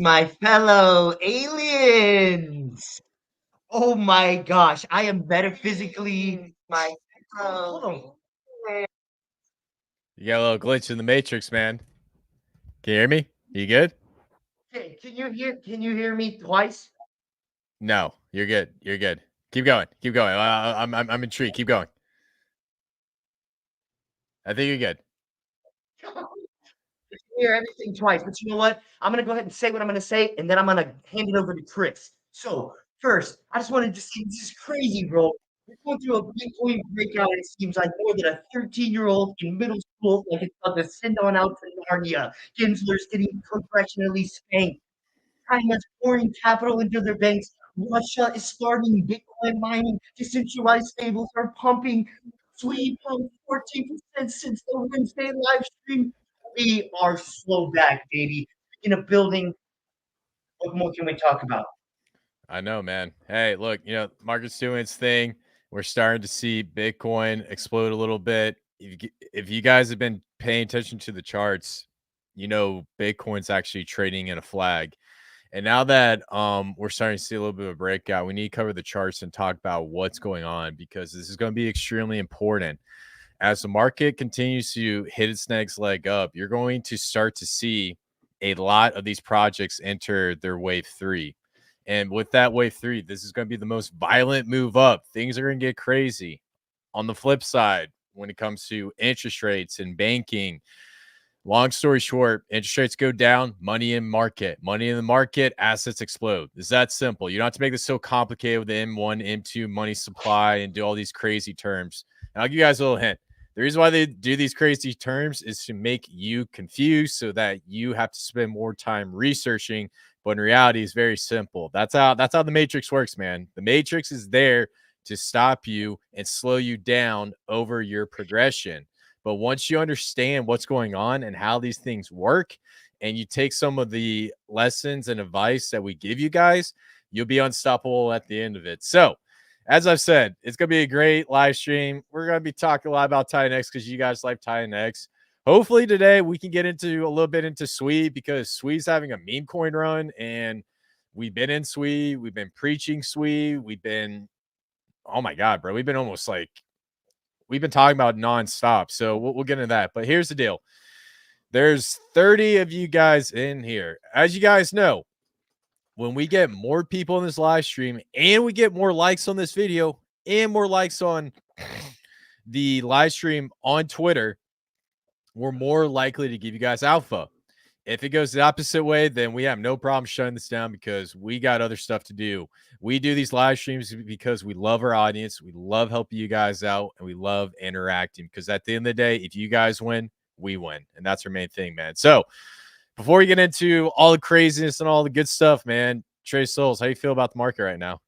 my fellow aliens. Oh my gosh, I am metaphysically my hold on. You got a little glitch in the matrix, man. Can you hear me? You good? Okay, can you hear me twice? No, you're good. You're good. Keep going. Keep going. I'm intrigued. Keep going. I think you're good. Hear everything twice, but you know what? I'm gonna go ahead and say what I'm gonna say, and then I'm gonna hand it over to Chris. So first, I just wanted to say this is crazy, bro. We're going through a Bitcoin breakout. It seems like more than a 13-year-old in middle school, like it's about to send on out to Narnia. Gensler's getting professionally spanked. China's pouring capital into their banks. Russia is starting Bitcoin mining. Decentralized stables are pumping. Sweet pumped 14% since the Wednesday live stream. We are slow back, baby. In a building, what more can we talk about? I know, man. Hey, look, market's doing its thing. We're starting to see Bitcoin explode a little bit. If you guys have been paying attention to the charts, Bitcoin's actually trading in a flag. And now that we're starting to see a little bit of a breakout, we need to cover the charts and talk about what's going on because this is going to be extremely important. As the market continues to hit its next leg up, you're going to start to see a lot of these projects enter their wave three. And with that wave three, this is going to be the most violent move up. Things are going to get crazy. On the flip side, when it comes to interest rates and banking, long story short, interest rates go down, money in the market, assets explode. It's that simple. You don't have to make this so complicated with the M1, M2 money supply and do all these crazy terms. And I'll give you guys a little hint. The reason why they do these crazy terms is to make you confused so that you have to spend more time researching. But in reality, it's very simple. That's how the matrix works, man. The matrix is there to stop you and slow you down over your progression. But once you understand what's going on and how these things work, and you take some of the lessons and advice that we give you guys, you'll be unstoppable at the end of it. So, as I've said, it's going to be a great live stream. We're going to be talking a lot about TitanX because you guys like TitanX. Hopefully today we can get into a little bit into Sui because Sui's having a meme coin run and we've been in Sui. We've been preaching Sui. Oh my God, bro. We've been talking about nonstop. So we'll get into that. But here's the deal. There's 30 of you guys in here. As you guys know, when we get more people in this live stream and we get more likes on this video and more likes on the live stream on Twitter, we're more likely to give you guys alpha. If it goes the opposite way, then we have no problem shutting this down because we got other stuff to do. We do these live streams because we love our audience. We love helping you guys out and we love interacting because at the end of the day, if you guys win, we win. And that's our main thing, man. So before we get into all the craziness and all the good stuff, man, Trey Souls, how you feel about the market right now?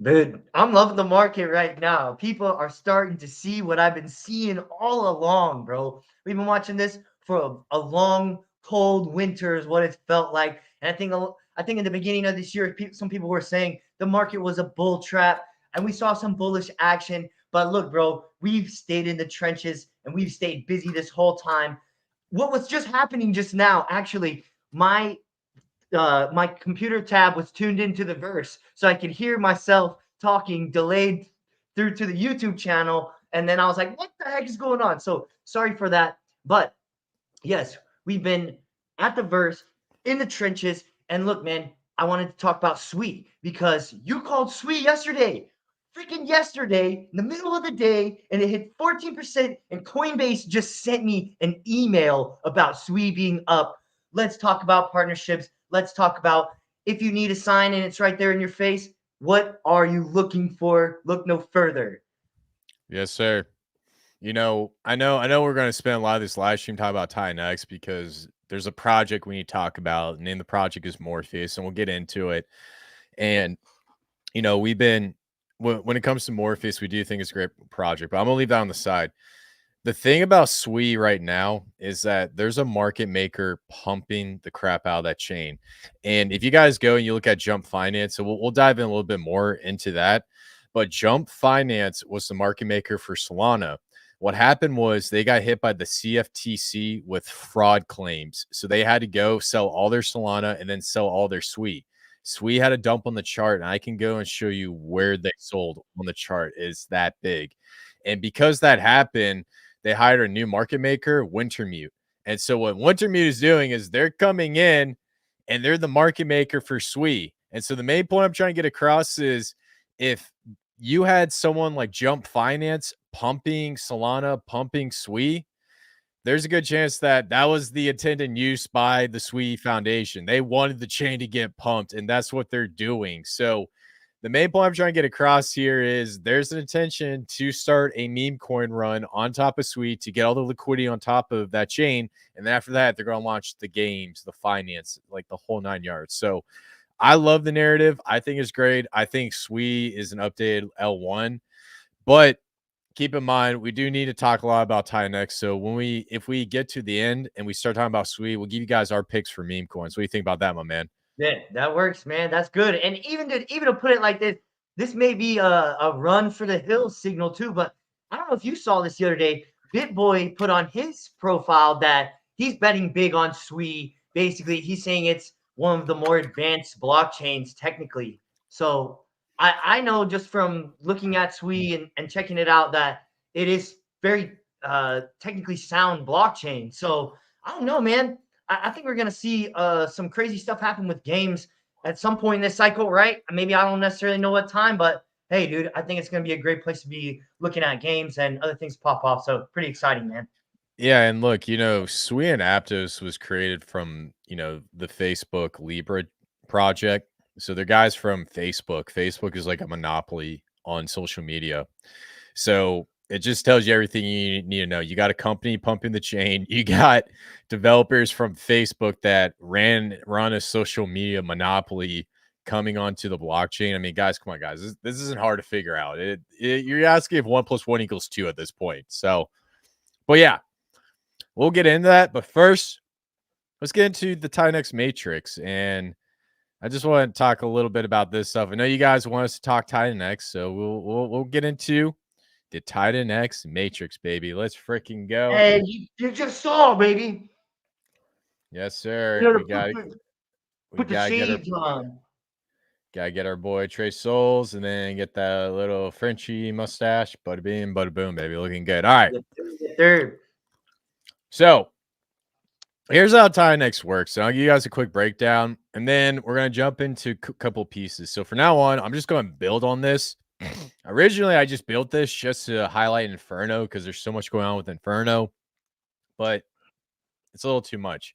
Dude, I'm loving the market right now. People are starting to see what I've been seeing all along, bro. We've been watching this for a long, cold winter, is what it felt like. And I think in the beginning of this year, some people were saying the market was a bull trap, and we saw some bullish action. But look, bro, we've stayed in the trenches and we've stayed busy this whole time. What was just happening just now, actually, my computer tab was tuned into the verse, so I could hear myself talking delayed through to the YouTube channel. And then I was like, what the heck is going on? So sorry for that. But yes, we've been at the verse in the trenches. And look, man, I wanted to talk about Sweet because you called Sweet yesterday. Freaking yesterday, in the middle of the day, and it hit 14%. And Coinbase just sent me an email about Sweet being up. Let's talk about partnerships. Let's talk about if you need a sign and it's right there in your face. What are you looking for? Look no further. Yes, sir. I know we're going to spend a lot of this live stream talking about TitanX because there's a project we need to talk about. The name of the project is Morpheus, and we'll get into it. And, we've been, when it comes to Morpheus, we do think it's a great project, but I'm going to leave that on the side. The thing about Sui right now is that there's a market maker pumping the crap out of that chain. And if you guys go and you look at Jump Finance, so we'll dive in a little bit more into that. But Jump Finance was the market maker for Solana. What happened was they got hit by the CFTC with fraud claims. So they had to go sell all their Solana and then sell all their SWI. SWI had a dump on the chart, and I can go and show you where they sold on the chart. Is that big. And because that happened, they hired a new market maker, Wintermute. And so what Wintermute is doing is they're coming in and they're the market maker for SWI. And so the main point I'm trying to get across is if you had someone like Jump Finance pumping Solana, pumping SWI, there's a good chance that that was the intended use by the SWI Foundation. They wanted the chain to get pumped, and that's what they're doing. So the main point I'm trying to get across here is there's an intention to start a meme coin run on top of SWI to get all the liquidity on top of that chain. And then after that, they're going to launch the games, the finance, like the whole 9 yards. So I love the narrative. I think it's great. I think SWI is an updated L1, but keep in mind we do need to talk a lot about TitanX. So if we get to the end and we start talking about SWI, we'll give you guys our picks for meme coins. What do you think about that, my man? Yeah, that works, man. That's good. And even to put it like this, this may be a run for the hills signal too. But I don't know if you saw this the other day. BitBoy put on his profile that he's betting big on SWI. Basically, he's saying it's one of the more advanced blockchains technically. So I know just from looking at SWI and checking it out that it is very technically sound blockchain. So I don't know, man. I think we're gonna see some crazy stuff happen with games at some point in this cycle, right? Maybe I don't necessarily know what time, but hey, dude, I think it's gonna be a great place to be looking at games and other things pop off. So pretty exciting, man. Yeah, and look, SWI and Aptos was created from, the Facebook Libra project. So they're guys from Facebook. Facebook is like a monopoly on social media. So it just tells you everything you need to know. You got a company pumping the chain. You got developers from Facebook that run a social media monopoly coming onto the blockchain. I mean, guys, come on, guys. This isn't hard to figure out. You're asking if 1+1=2 at this point. So, but yeah, we'll get into that. But first, let's get into the TitanX Matrix. And I just want to talk a little bit about this stuff. I know you guys want us to talk TitanX, so we'll get into the TitanX Matrix, baby. Let's freaking go. And you just saw, baby. Yes, sir. You know, We got we put the gotta get our shades on. boy Trey Souls, and then get that little Frenchy mustache. Bada bing, bada boom, baby. Looking good. All right. The third. So here's how TitanX works. So I'll give you guys a quick breakdown, and then we're gonna jump into a couple pieces. So for now on, I'm just going to build on this. Originally, I just built this just to highlight Inferno because there's so much going on with Inferno, but it's a little too much.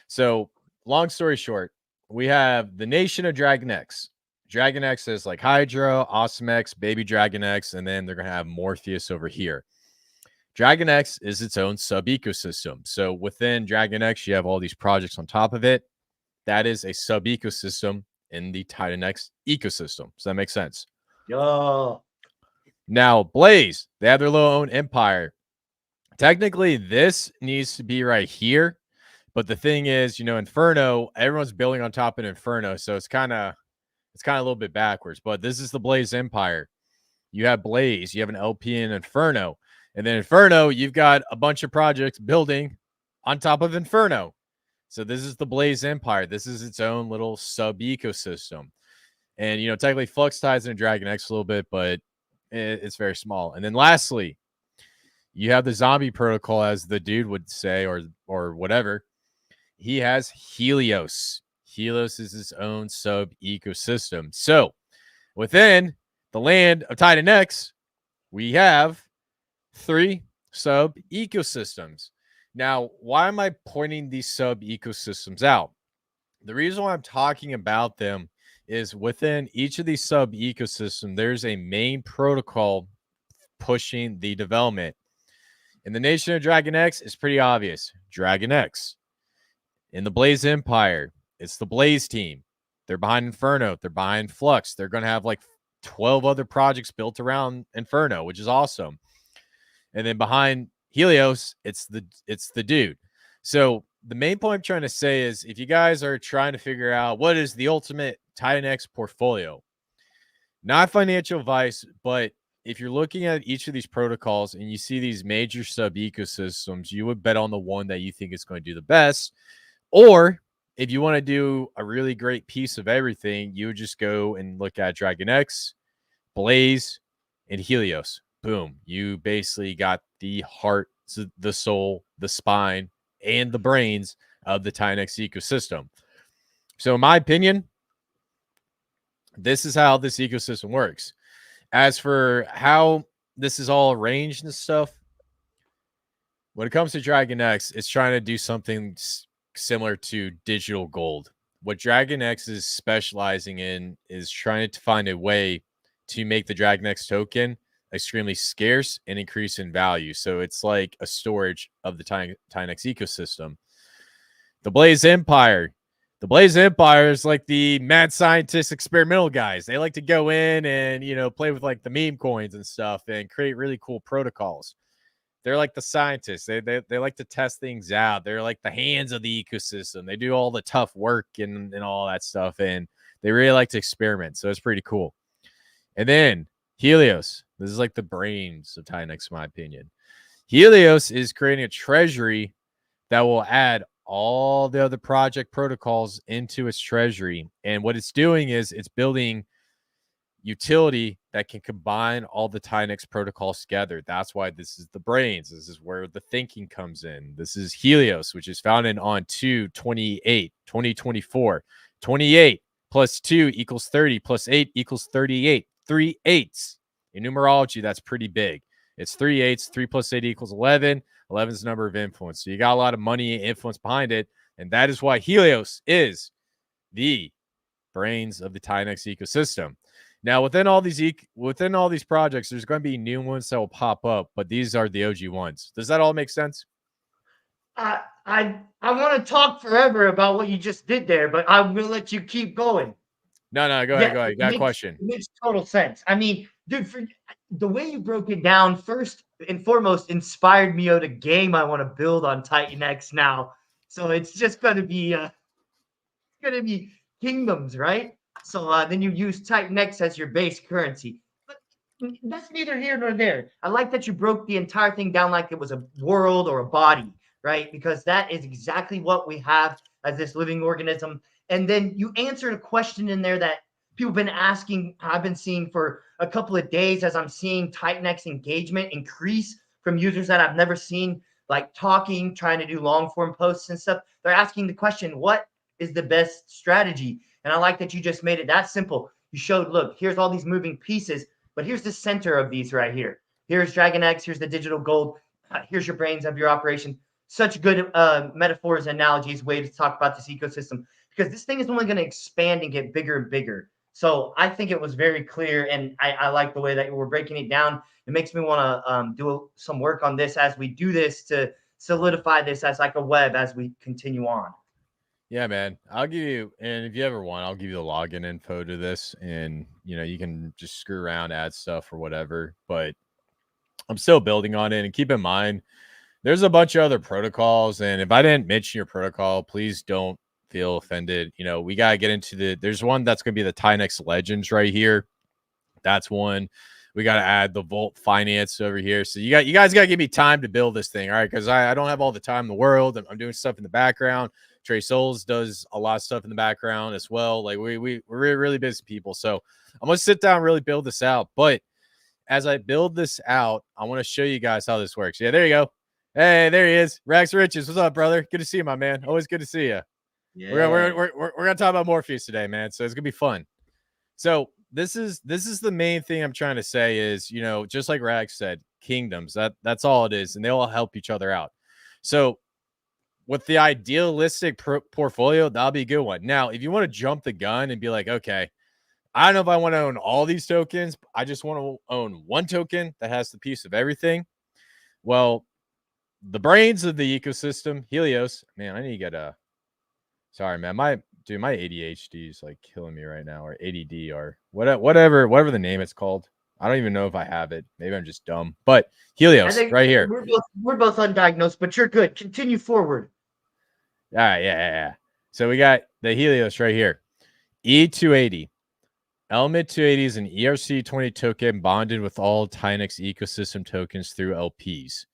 So long story short, we have the nation of Dragon X. Dragon X is like Hydra, Awesome X, Baby Dragon X, and then they're going to have Morpheus over here. Dragon X is its own sub-ecosystem. So within Dragon X, you have all these projects on top of it. That is a sub-ecosystem in the TitanX ecosystem. Does that make sense? Yo. Now, Blaze, they have their little own empire. Technically, this needs to be right here. But the thing is, Inferno, everyone's building on top of Inferno. So it's kind of a little bit backwards. But this is the Blaze Empire. You have Blaze, you have an LP in Inferno. And then Inferno, you've got a bunch of projects building on top of Inferno. So this is the Blaze Empire. This is its own little sub-ecosystem. And, technically Flux ties into Dragon X a little bit, but it's very small. And then lastly, you have the Zombie Protocol, as the dude would say, or whatever. He has Helios. Helios is his own sub-ecosystem. So within the land of TitanX, we have 3 sub-ecosystems. Now, why am I pointing these sub-ecosystems out? The reason why I'm talking about them is within each of these sub-ecosystems, there's a main protocol pushing the development. In the nation of Dragon X, it's pretty obvious. Dragon X. In the Blaze Empire, it's the Blaze team. They're behind Inferno. They're behind Flux. They're going to have like 12 other projects built around Inferno, which is awesome. And then behind Helios, it's the dude. So the main point I'm trying to say is if you guys are trying to figure out what is the ultimate TitanX portfolio, not financial advice, but if you're looking at each of these protocols and you see these major sub ecosystems, you would bet on the one that you think is going to do the best. Or if you want to do a really great piece of everything, you would just go and look at DragonX, Blaze, and Helios. Boom. You basically got the heart, the soul, the spine, and the brains of the TitanX ecosystem. So, in my opinion, this is how this ecosystem works. As for how this is all arranged and stuff, when it comes to DragonX, it's trying to do something similar to digital gold. What DragonX is specializing in is trying to find a way to make the DragonX token extremely scarce and increase in value. So it's like a storage of the TitanX ecosystem. The Blaze Empire. The Blaze Empire is like the mad scientist experimental guys. They like to go in and, play with like the meme coins and stuff and create really cool protocols. They're like the scientists. They like to test things out. They're like the hands of the ecosystem. They do all the tough work and all that stuff. And they really like to experiment. So it's pretty cool. And then Helios. This is like the brains of TitanX, in my opinion. Helios is creating a treasury that will add all the other project protocols into its treasury. And what it's doing is it's building utility that can combine all the TitanX protocols together. That's why this is the brains. This is where the thinking comes in. This is Helios, which is founded on 2/28/2024. 28 plus 2 equals 30 plus 8 equals 38. 3 8s. In numerology, that's pretty big. It's 3 8s. 3 plus 8 equals 11. 11 is the number of influence. So you got a lot of money and influence behind it. And that is why Helios is the brains of the TitanX ecosystem. Now, within all these projects, there's going to be new ones that will pop up, but these are the OG ones. Does that all make sense? I want to talk forever about what you just did there, but I'm gonna let you keep going. No, go ahead. Go ahead. You got a question. It makes total sense. I mean, dude, for the way you broke it down, first and foremost, inspired me out a game I want to build on TitanX now. So it's just gonna be kingdoms, right? So then you use TitanX as your base currency. But that's neither here nor there. I like that you broke the entire thing down like it was a world or a body, right? Because that is exactly what we have as this living organism. And then you answered a question in there that people have been asking, I've been seeing for a couple of days as I'm seeing TitanX engagement increase from users that I've never seen, like talking, trying to do long form posts and stuff. They're asking the question, what is the best strategy? And I like that you just made it that simple. You showed, look, here's all these moving pieces, but here's the center of these right here. Here's DragonX, here's the digital gold, here's your brains of your operation. Such good metaphors, analogies, way to talk about this ecosystem, because this thing is only going to expand and get bigger and bigger. So I think it was very clear, and I like the way that you were breaking it down. It makes me want to do some work on this as we do this to solidify this as like a web as we continue on. Yeah, man. I'll give you, and if you ever want, I'll give you the login info to this, and you can just screw around, add stuff or whatever. But I'm still building on it, and keep in mind, there's a bunch of other protocols, and if I didn't mention your protocol, please don't feel offended. We gotta get into there's one that's gonna be the TitanX Legends right here. That's one. We got to add the Volt Finance over here. So you guys got to give me time to build this thing, all right? Because I don't have all the time in the world. I'm doing stuff in the background. Trey Souls does a lot of stuff in the background as well. Like we're really busy people. So I'm gonna sit down and really build this out. But as I build this out, I want to show you guys how this works. Yeah, there you go. Hey, there he is. Rags Riches. What's up, brother? Good to see you, my man. Always good to see you. Yeah. We're gonna talk about Morpheus today, man. So it's gonna be fun. So this is the main thing I'm trying to say is, just like Rag said, kingdoms, that's all it is. And they all help each other out. So with the idealistic portfolio, that'll be a good one. Now, if you want to jump the gun and be like, okay, I don't know if I want to own all these tokens. I just want to own one token that has the piece of everything. Well, the brains of the ecosystem, Helios, man, I need to get sorry, man, my ADHD is like killing me right now, or ADD, or whatever the name it's called. I don't even know if I have it. Maybe I'm just dumb. But Helios, right here. We're both undiagnosed, but you're good. Continue forward. All right, yeah. So we got the Helios right here. E280. Element 280 is an ERC20 token bonded with all TitanX ecosystem tokens through LPs.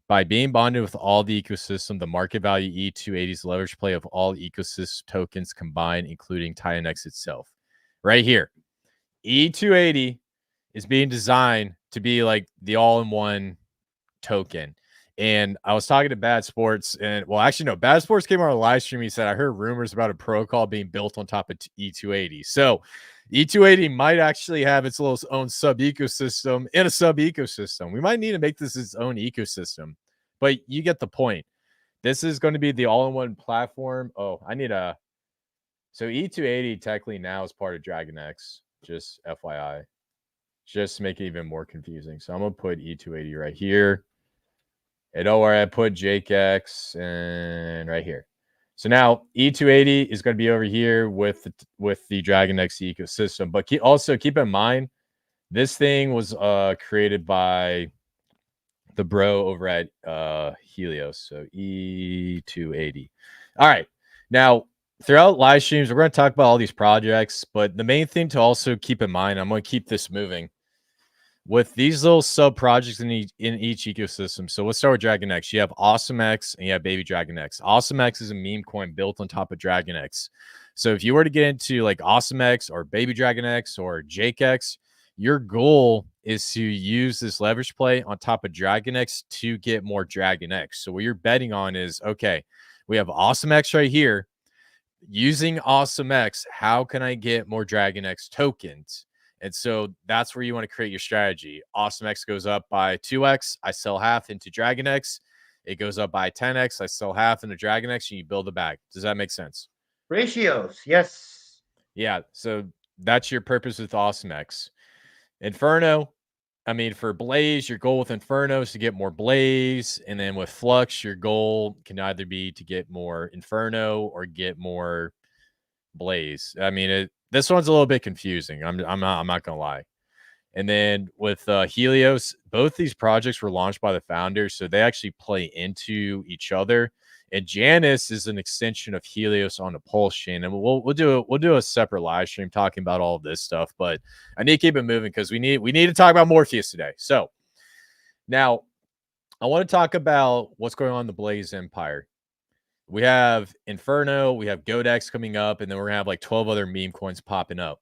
By being bonded with all the ecosystem, the market value E280 is leverage play of all ecosystem tokens combined, including TitanX itself. Right here, E280 is being designed to be like the all-in-one token. And I was talking to Bad Sports, and well, actually, no, Bad Sports came on a live stream. He said, I heard rumors about a protocol being built on top of E280. So E280 might actually have its little own sub ecosystem in a sub ecosystem. We might need to make this its own ecosystem, but you get the point. This is going to be the all in one platform. Oh, I need a. So E280 technically now is part of DragonX, just FYI, just to make it even more confusing. So I'm going to put E280 right here. And don't worry, I put JakeX and right here. So now E280 is going to be over here with the DragonX ecosystem. But also keep in mind, this thing was created by the bro over at Helios. So E280. All right. Now, throughout live streams, we're going to talk about all these projects. But the main thing to also keep in mind, I'm going to keep this moving with these little sub projects in each ecosystem. So let's start with DragonX. You have AwesomeX and you have Baby DragonX. AwesomeX is a meme coin built on top of DragonX. So if you were to get into like AwesomeX or Baby DragonX or JakeX, your goal is to use this leverage play on top of DragonX to get more DragonX. So what you're betting on is, okay, we have AwesomeX right here. Using AwesomeX, how can I get more DragonX tokens? And so that's where you want to create your strategy. AwesomeX goes up by 2x. I sell half into DragonX. It goes up by 10x. I sell half into DragonX, and you build a bag. Does that make sense? Ratios, yes. Yeah. So that's your purpose with AwesomeX. Inferno, I mean, for Blaze, your goal with Inferno is to get more Blaze. And then with Flux, your goal can either be to get more Inferno or get more Blaze. I mean, this one's a little bit confusing. I'm not gonna lie. And then with Helios, both these projects were launched by the founders, so they actually play into each other. And Janus is an extension of Helios on the Pulse chain, and we'll do a separate live stream talking about all of this stuff. But I need to keep it moving because we need to talk about Morpheus today. So now I want to talk about what's going on in the Blaze Empire. We have Inferno, we have Godex coming up, and then we're gonna have like 12 other meme coins popping up.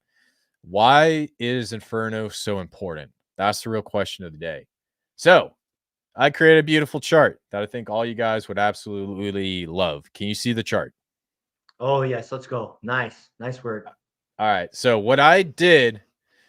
Why is Inferno so important? That's the real question of the day. So I created a beautiful chart that I think all you guys would absolutely love. Can you see the chart? Oh, yes. Let's go. Nice. Nice work. All right. So what I did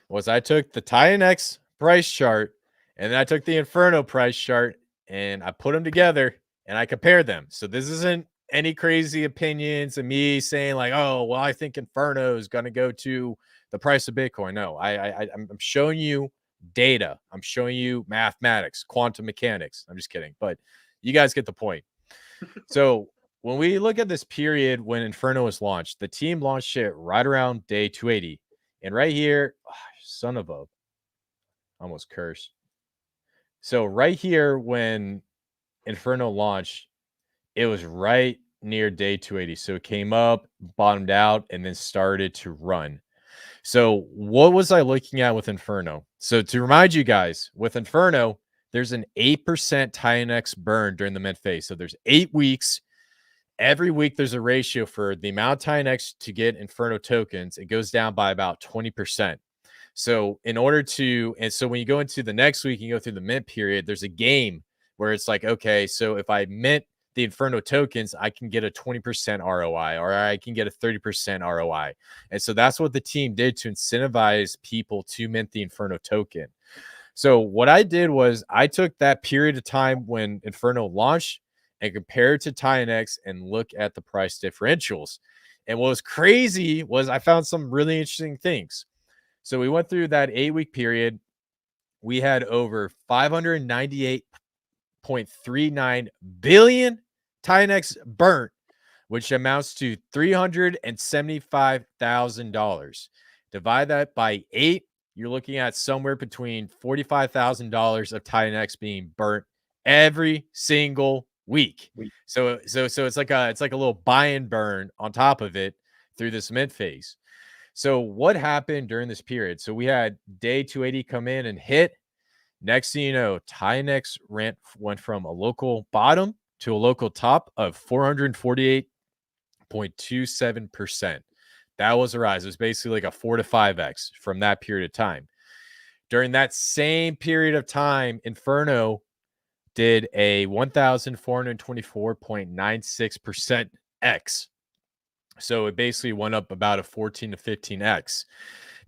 was I took the TitanX price chart and then I took the Inferno price chart and I put them together and I compared them. So this isn't any crazy opinions and me saying like, oh, well, I think Inferno is going to go to the price of Bitcoin. No, I'm showing you data. I'm showing you mathematics, quantum mechanics. I'm just kidding, but you guys get the point. So when we look at this period when Inferno was launched, the team launched it right around day 280. And right here, oh, son of a, almost cursed. So right here when Inferno launched, it was right near day 280. So it came up, bottomed out, and then started to run. So what was I looking at with Inferno? So to remind you guys, with Inferno, there's an 8% TitanX burn during the mint phase. So there's 8 weeks. Every week there's a ratio for the amount of TitanX to get Inferno tokens. It goes down by about 20%. So in order to, and so when you go into the next week, you go through the mint period, there's a game where it's like, okay, so if I mint the Inferno tokens, I can get a 20% ROI or I can get a 30% ROI. And so that's what the team did to incentivize people to mint the Inferno token. So what I did was I took that period of time when Inferno launched and compared to TitanX and look at the price differentials. And what was crazy was I found some really interesting things. So we went through that 8-week period. We had over 598.39 billion TitanX burnt, which amounts to $375,000. Divide that by 8, you're looking at somewhere between $45,000 of TitanX being burnt every single week. So it's like a little buy and burn on top of it through this mid phase. So what happened during this period? So we had day 280 come in and hit. Next thing you know, TitanX went from a local bottom to a local top of 448.27%. That was a rise. It was basically like a 4 to 5x from that period of time. During that same period of time, Inferno did a 1,424.96% X. So it basically went up about a 14 to 15x.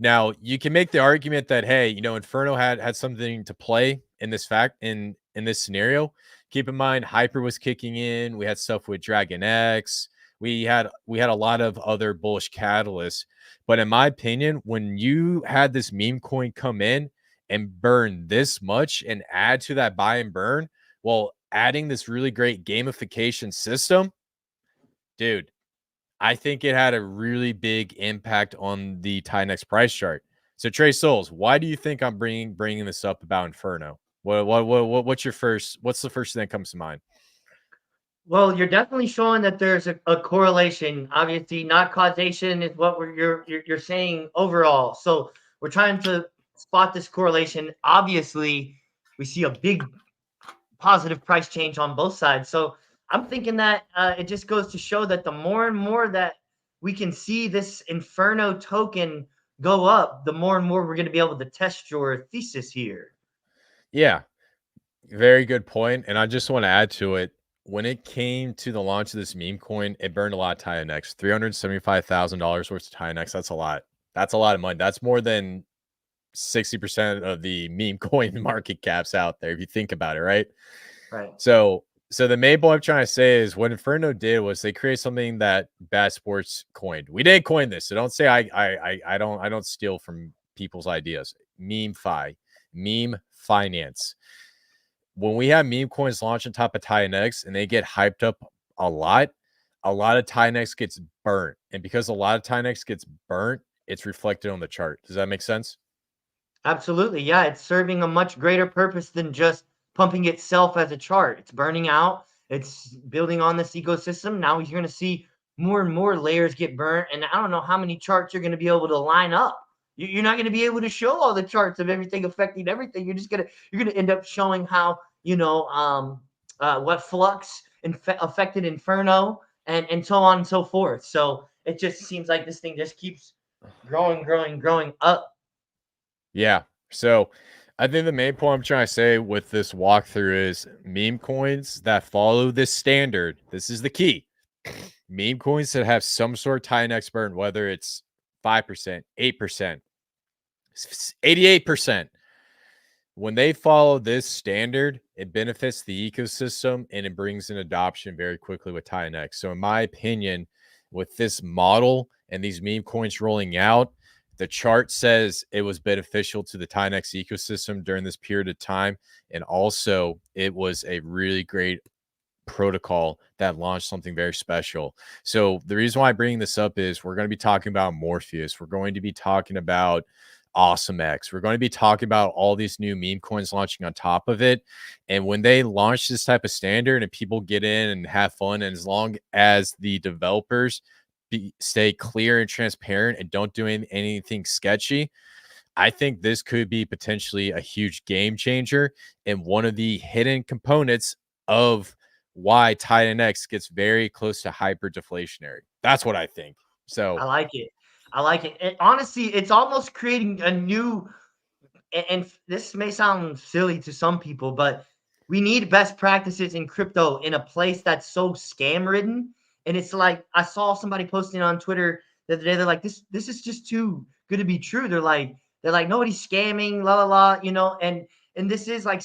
Now you can make the argument that hey, Inferno had something to play in this in this scenario. Keep in mind, Hyper was kicking in. We had stuff with Dragon X. We had a lot of other bullish catalysts. But in my opinion, when you had this meme coin come in and burn this much and add to that buy and burn, while adding this really great gamification system, dude, I think it had a really big impact on the TitanX price chart. So Trey Souls, why do you think I'm bringing this up about Inferno? What's the first thing that comes to mind? Well, you're definitely showing that there's a correlation. Obviously, not causation is what you're saying overall. So we're trying to spot this correlation. Obviously, we see a big positive price change on both sides. So I'm thinking that it just goes to show that the more and more that we can see this Inferno token go up, the more and more we're going to be able to test your thesis here. Yeah, very good point. And I just want to add to it. When it came to the launch of this meme coin, it burned a lot of TitanX. $375,000 worth of TitanX. That's a lot. That's a lot of money. That's more than 60% of the meme coin market caps out there, if you think about it, right? Right. So the main point I'm trying to say is what Inferno did was they created something that Bad Sports coined. We didn't coin this, so don't say I don't steal from people's ideas. Meme finance. When we have meme coins launch on top of TitanX and they get hyped up a lot of TitanX gets burnt. And because a lot of TitanX gets burnt, it's reflected on the chart. Does that make sense? Absolutely. Yeah, it's serving a much greater purpose than just pumping itself as a chart. It's burning out, it's building on this ecosystem. Now you're going to see more and more layers get burnt. And I don't know how many charts you're going to be able to line up. You're not going to be able to show all the charts of everything affecting everything. You're going to end up showing how, what flux affected Inferno and so on and so forth. So it just seems like this thing just keeps growing up. Yeah. So I think the main point I'm trying to say with this walkthrough is meme coins that follow this standard. This is the key. Meme coins that have some sort of TitanX burn, whether it's 5%, 8%, 88%. When they follow this standard, it benefits the ecosystem and it brings in adoption very quickly with TitanX. So, in my opinion, with this model and these meme coins rolling out, the chart says it was beneficial to the TitanX ecosystem during this period of time. And also, it was a really great protocol that launched something very special. So, the reason why I bring this up is we're going to be talking about Morpheus. We're going to be talking about Awesome X. We're going to be talking about all these new meme coins launching on top of it. And when they launch this type of standard and people get in and have fun, and as long as the developers stay clear and transparent and don't do anything sketchy, I think this could be potentially a huge game changer and one of the hidden components of why Titan X gets very close to hyper deflationary. That's what I think. I So, like it. I like it. And honestly, it's almost creating a new and this may sound silly to some people, but we need best practices in crypto in a place that's so scam ridden. And it's like I saw somebody posting on Twitter the other day. They're like, this is just too good to be true. They're like nobody's scamming, la la la, and this is like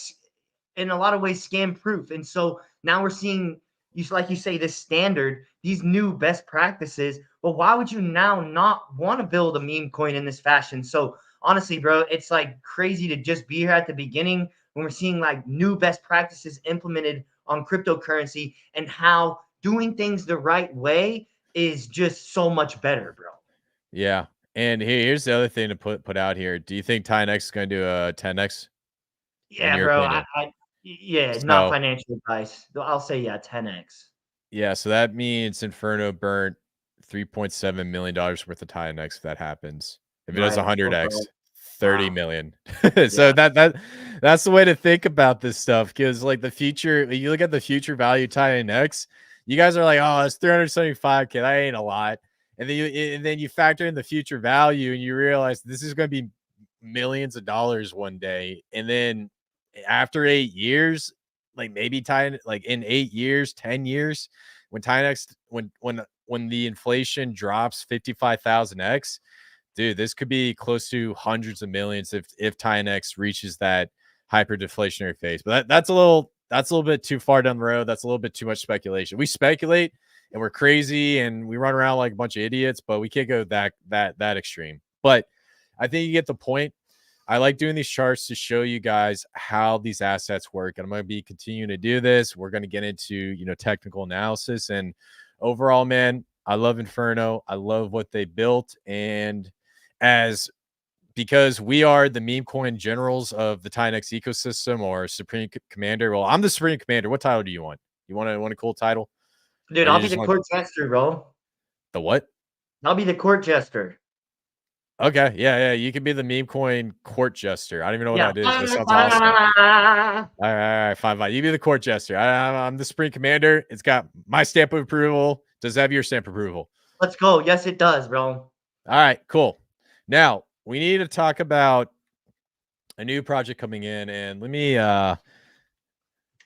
in a lot of ways scam proof. And so now we're seeing you like you say this standard, these new best practices. Well, why would you now not want to build a meme coin in this fashion? So honestly, bro, it's like crazy to just be here at the beginning when we're seeing like new best practices implemented on cryptocurrency and how doing things the right way is just so much better, bro. yeah. And here's the other thing to put out here. Do you think TitanX is going to do a 10x in Yeah, your bro. opinion? Yeah, not So, financial advice. I'll say yeah, 10x. yeah, so that means Inferno burnt $3.7 million worth of TitanX if that happens. If it does Nice. Okay. 100x, 30 Wow. million. So Yeah. that's the way to think about this stuff. Because like the future, you look at the future value TitanX, you guys are like, oh, it's 375K. That ain't a lot. And then you factor in the future value and you realize this is going to be millions of dollars one day. And then after 8 years, like maybe Titan, like in 8 years, 10 years, when TitanX, when the inflation drops 55,000x, dude, this could be close to hundreds of millions if TitanX reaches that hyper deflationary phase. But that's a little bit too far down the road. That's a little bit too much speculation. We speculate and we're crazy and we run around like a bunch of idiots, but we can't go that extreme. But I think you get the point. I like doing these charts to show you guys how these assets work. And I'm going to be continuing to do this. We're going to get into, technical analysis and overall, man, I love Inferno. I love what they built. And as because we are the meme coin generals of the TitanX ecosystem or Supreme Commander. Well, I'm the Supreme Commander. What title do you want? You want a cool title? Dude, Or you I'll be just the want court jester, bro. the what? I'll be the court jester. Okay, yeah. You can be the meme coin court jester. I don't even know what Yeah. that is. That sounds awesome. All right, fine. You be the court jester. I'm the Supreme Commander. It's got my stamp of approval. Does it have your stamp of approval? Let's go. Yes, it does, bro. All right, cool. Now we need to talk about a new project coming in, and let me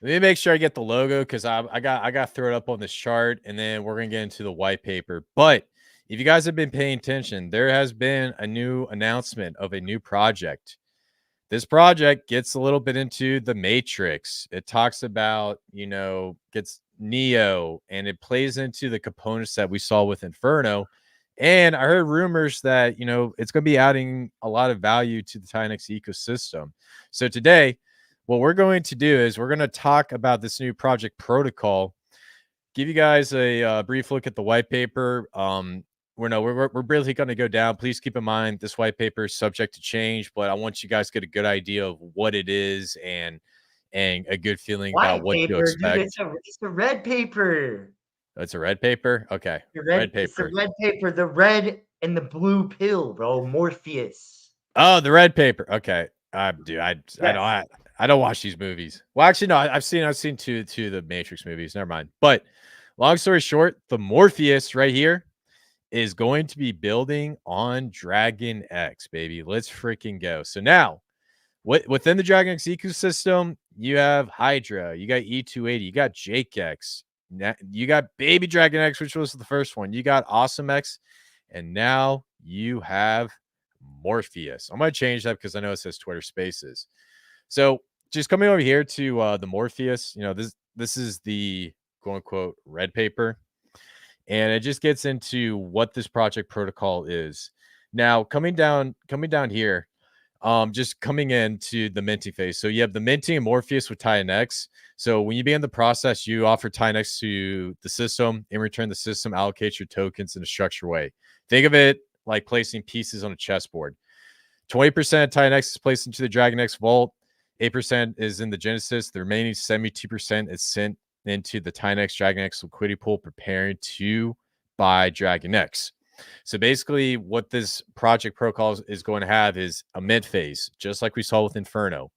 make sure I get the logo because I got to throw it up on this chart, and then we're gonna get into the white paper. But if you guys have been paying attention, there has been a new announcement of a new project. This project gets a little bit into the Matrix. It talks about, gets Neo, and it plays into the components that we saw with Inferno. And I heard rumors that, it's going to be adding a lot of value to the TitanX ecosystem. So today, what we're going to do is we're going to talk about this new project protocol, give you guys a brief look at the white paper. We're briefly going to go down. Please keep in mind this white paper is subject to change, but I want you guys to get a good idea of what it is and a good feeling about White what to paper, dude. expect. It's a red paper. It's a red paper. Okay, red It's the paper. red paper, the red and the blue pill, bro. Morpheus. Oh, the red paper. Okay, dude, Yes. I don't watch these movies. Well, actually, no, I've seen two of the Matrix movies. Never mind. But long story short, the Morpheus right here is going to be building on Dragon X, baby. Let's freaking go. So now, within the Dragon X ecosystem, you have Hydra, you got E280, you got Jake X, you got Baby Dragon X, which was the first one, you got Awesome X, and now you have Morpheus. I'm going to change that because I know it says Twitter Spaces. So just coming over here to the Morpheus, this is the quote unquote red paper. And it just gets into what this project protocol is. Now, coming down here, just coming into the minting phase. So you have the minting and Morpheus with TitanX. So when you begin the process, you offer TitanX to the system. In return, the system allocates your tokens in a structured way. Think of it like placing pieces on a chessboard. 20% of TitanX is placed into the Dragon X vault. 8% is in the Genesis. The remaining 72% is sent into the TitanX Dragon X liquidity pool, preparing to buy Dragon X. So basically, what this project protocol is going to have is a mint phase, just like we saw with Inferno.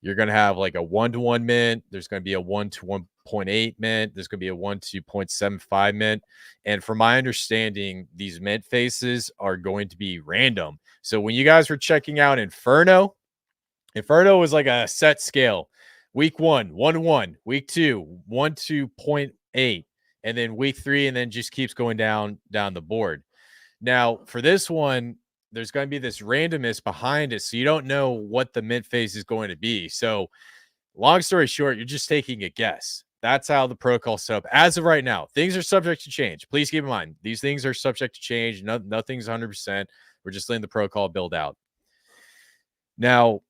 You're going to have like a 1-to-1 mint. There's going to be a 1-to-1.8 mint. There's going to be a 1-to-0.75 mint. And from my understanding, these mint phases are going to be random. So when you guys were checking out Inferno was like a set scale. Week 1, 1-to-1. Week 2, 1-to-0.8. And then week 3, and then just keeps going down the board. Now, for this one, there's going to be this randomness behind it, so you don't know what the mint phase is going to be. So, long story short, you're just taking a guess. That's how the protocol is set up. As of right now, things are subject to change. Please keep in mind, these things are subject to change. Nothing's 100%. We're just letting the protocol build out. Now,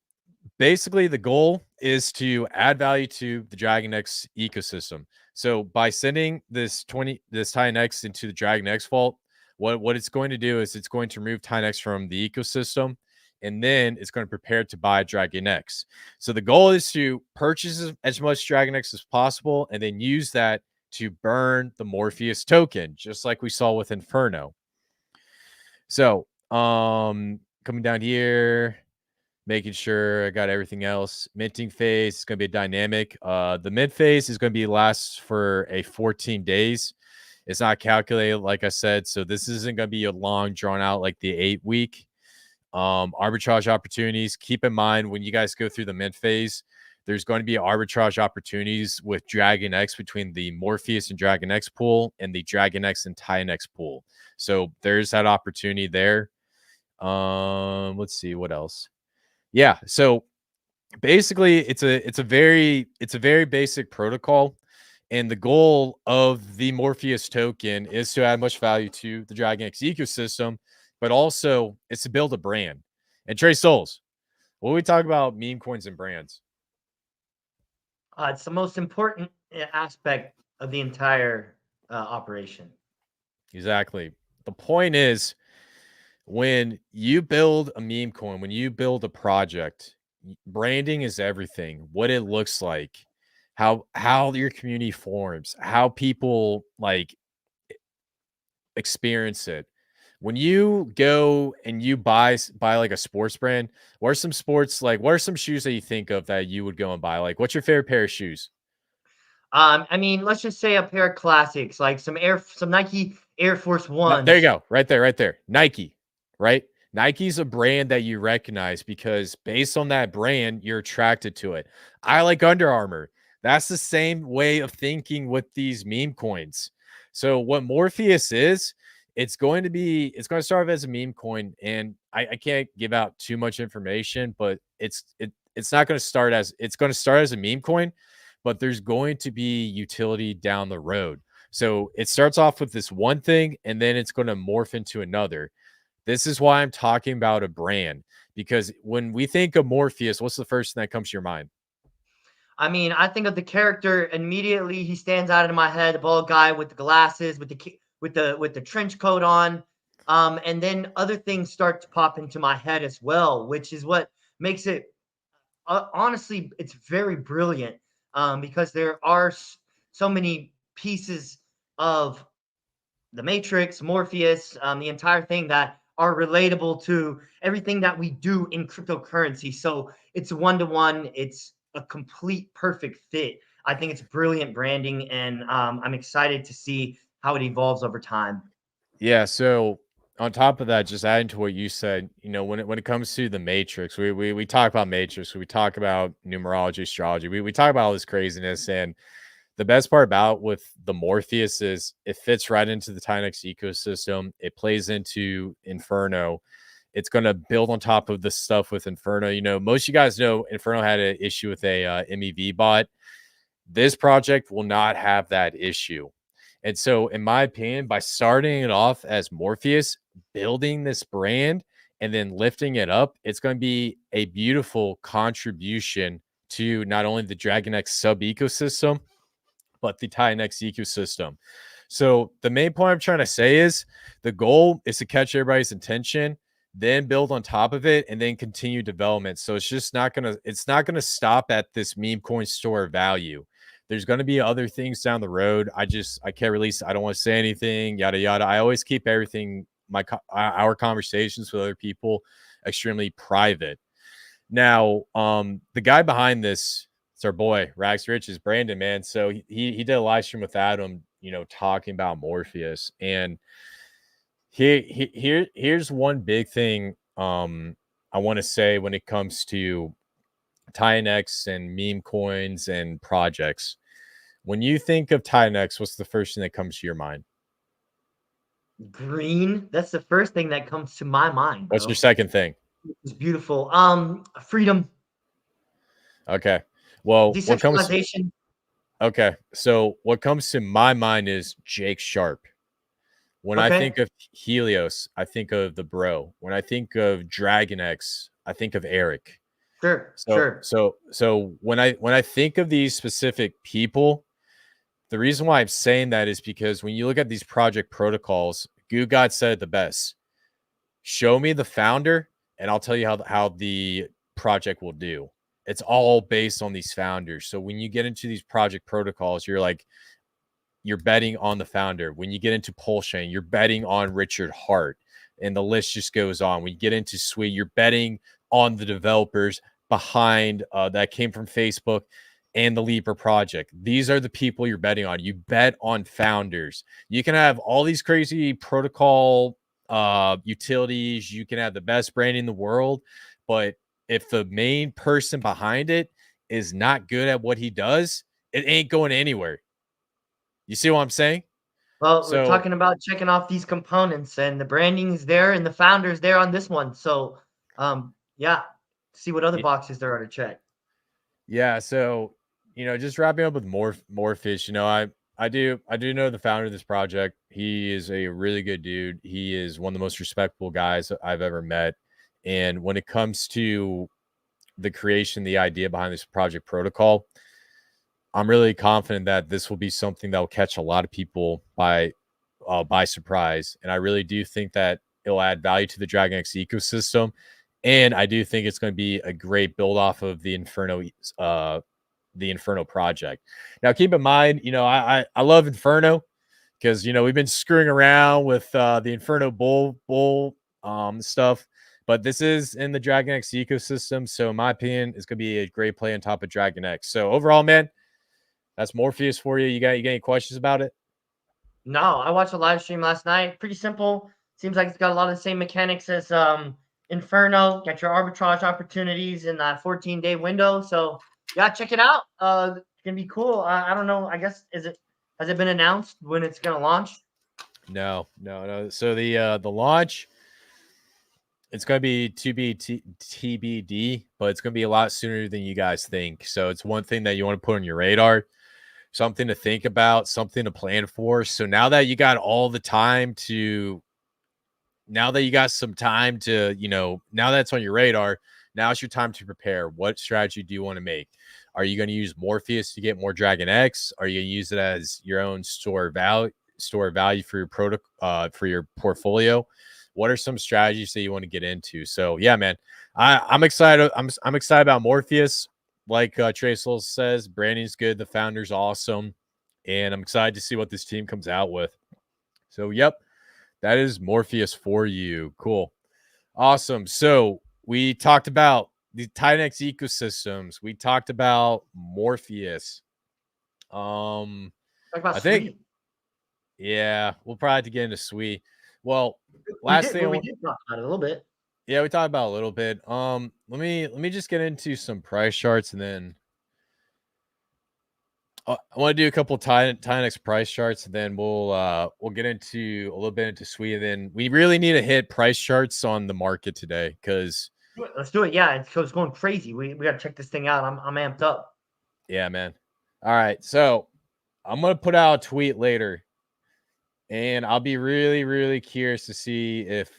basically, the goal is to add value to the Dragon X ecosystem. So by sending this Titan X into the Dragon X vault, what it's going to do is it's going to remove Titan X from the ecosystem, and then it's going to prepare to buy Dragon X. So the goal is to purchase as much Dragon X as possible, and then use that to burn the Morpheus token, just like we saw with Inferno. So, coming down here, making sure I got everything else. Minting phase is going to be dynamic. The mint phase is going to be lasts for a 14 days. It's not calculated, like I said, so this isn't going to be a long drawn out like the 8-week. Arbitrage opportunities. Keep in mind when you guys go through the mint phase, there's going to be arbitrage opportunities with Dragon X between the Morpheus and Dragon X pool and the Dragon X and TitanX pool. So there's that opportunity there. Let's see what else. Yeah, so basically it's a very basic protocol, and the goal of the Morpheus token is to add much value to the Dragon X ecosystem, but also it's to build a brand. And Trey Souls, when we talk about meme coins and brands, It's the most important aspect of the entire operation. exactly. The point is, when you build a meme coin, when you build a project, branding is everything. What it looks like, how your community forms, how people like experience it. When you go and you buy like a sports brand, what are some sports like? What are some shoes that you think of that you would go and buy? Like, what's your favorite pair of shoes? I mean, let's just say a pair of classics, like some Nike Air Force There you Ones. go, right there. Nike, right? Nike's a brand that you recognize because based on that brand, you're attracted to it. I like Under Armour. That's the same way of thinking with these meme coins. So what Morpheus is, it's going to start as a meme coin, and I can't give out too much information, but it's not going to start as it's going to start as a meme coin, but there's going to be utility down the road. So it starts off with this one thing and then it's going to morph into another. This is why I'm talking about a brand, because when we think of Morpheus, what's the first thing that comes to your mind? I mean, I think of the character immediately. He stands out in my head, the bald guy with the glasses, with the trench coat on. And then other things start to pop into my head as well, which is what makes it honestly, it's very brilliant, because there are so many pieces of the Matrix, Morpheus, the entire thing that are relatable to everything that we do in cryptocurrency. So it's one to one. It's a complete perfect fit. I think it's brilliant branding, and I'm excited to see how it evolves over time. Yeah, so on top of that, just adding to what you said, when it comes to the matrix, we talk about matrix, we talk about numerology, astrology, we talk about all this craziness, and the best part about with the Morpheus is it fits right into the TitanX ecosystem. It plays into Inferno. It's going to build on top of the stuff with Inferno. Most of you guys know Inferno had an issue with a MEV bot. This project will not have that issue. And so, in my opinion, by starting it off as Morpheus, building this brand, and then lifting it up, it's going to be a beautiful contribution to not only the Dragon X sub ecosystem, but the TitanX ecosystem. So the main point I'm trying to say is the goal is to catch everybody's attention, then build on top of it, and then continue development. So it's not gonna stop at this meme coin store value. There's going to be other things down the road. I can't release. I don't want to say anything. Yada yada. I always keep everything our conversations with other people extremely private. Now, the guy behind this, it's our boy Rags Riches, Brandon, man. So he did a live stream with Adam, talking about Morpheus, and here's one big thing I want to say when it comes to TitanX and meme coins and projects. When you think of TitanX, what's the first thing that comes to your mind? Green, that's the first thing that comes to my mind, What's your bro. second thing? It's beautiful. Freedom, Okay. Well, what comes decentralization. okay. So what comes to my mind is Jake Sharp. When I Okay, think of Helios, I think of the bro. When I think of Dragon X, I think of Eric. sure, So sure. so so when I think of these specific people, the reason why I'm saying that is because when you look at these project protocols, Goo God said it the best. Show me the founder, and I'll tell you how the project will do. It's all based on these founders. So when you get into these project protocols, you're like, you're betting on the founder. When you get into Polshain, you're betting on Richard Hart, and the list just goes on. When you get into Sui, you're betting on the developers behind that came from Facebook and the Libra project. These are the people you're betting on. You bet on founders. You can have all these crazy protocol utilities. You can have the best brand in the world, but if the main person behind it is not good at what he does, it ain't going anywhere. You see what I'm saying? Well, we're So talking about checking off these components, and the branding is there, and the founder's there on this one. So, yeah, see what other boxes there are to check. yeah, so just wrapping up with Morpheus, I do know the founder of this project. He is a really good dude. He is one of the most respectable guys I've ever met. And when it comes to the creation, the idea behind this project protocol, I'm really confident that this will be something that will catch a lot of people by surprise. And I really do think that it'll add value to the DragonX ecosystem. And I do think it's going to be a great build off of the Inferno project. Now, keep in mind, I love Inferno because we've been screwing around with the Inferno bull stuff, but this is in the DragonX ecosystem. So, in my opinion, it's going to be a great play on top of DragonX. So, overall, man, that's Morpheus for you. You got any questions about it? No, I watched a live stream last night. Pretty simple. Seems like it's got a lot of the same mechanics as Inferno. Get your arbitrage opportunities in that 14-day window. So yeah, check it out. It's gonna be cool. I don't know. I guess has it been announced when it's gonna launch? No. So the launch, it's going to be TBD, but it's going to be a lot sooner than you guys think. So it's one thing that you want to put on your radar, something to think about, something to plan for. So now that you got all the time to, now that you got some time to, now that's on your radar, now it's your time to prepare. What strategy do you want to make? Are you going to use Morpheus to get more Dragon X? Are you going to use it as your own store value for your portfolio? What are some strategies that you want to get into? So yeah, man, I'm excited. I'm excited about Morpheus. Like Trace says, branding's good. The founder's awesome. And I'm excited to see what this team comes out with. So, yep, that is Morpheus for you. Cool. Awesome. So we talked about the TitanX ecosystems. We talked about Morpheus. Talk about I think, Sweet. yeah, we'll probably have to get into Sweet. Well, last thing We did talk about it a little bit. yeah, we talked about a little bit. Let me just get into some price charts, and then I want to do a couple TitanX price charts, and then we'll get into a little bit into Sweet. And then we really need to hit price charts on the market today because Let's do it. Yeah, it's going crazy. We gotta check this thing out. I'm amped up. yeah, man. All right, so I'm gonna put out a tweet later, and I'll be really, really curious to see if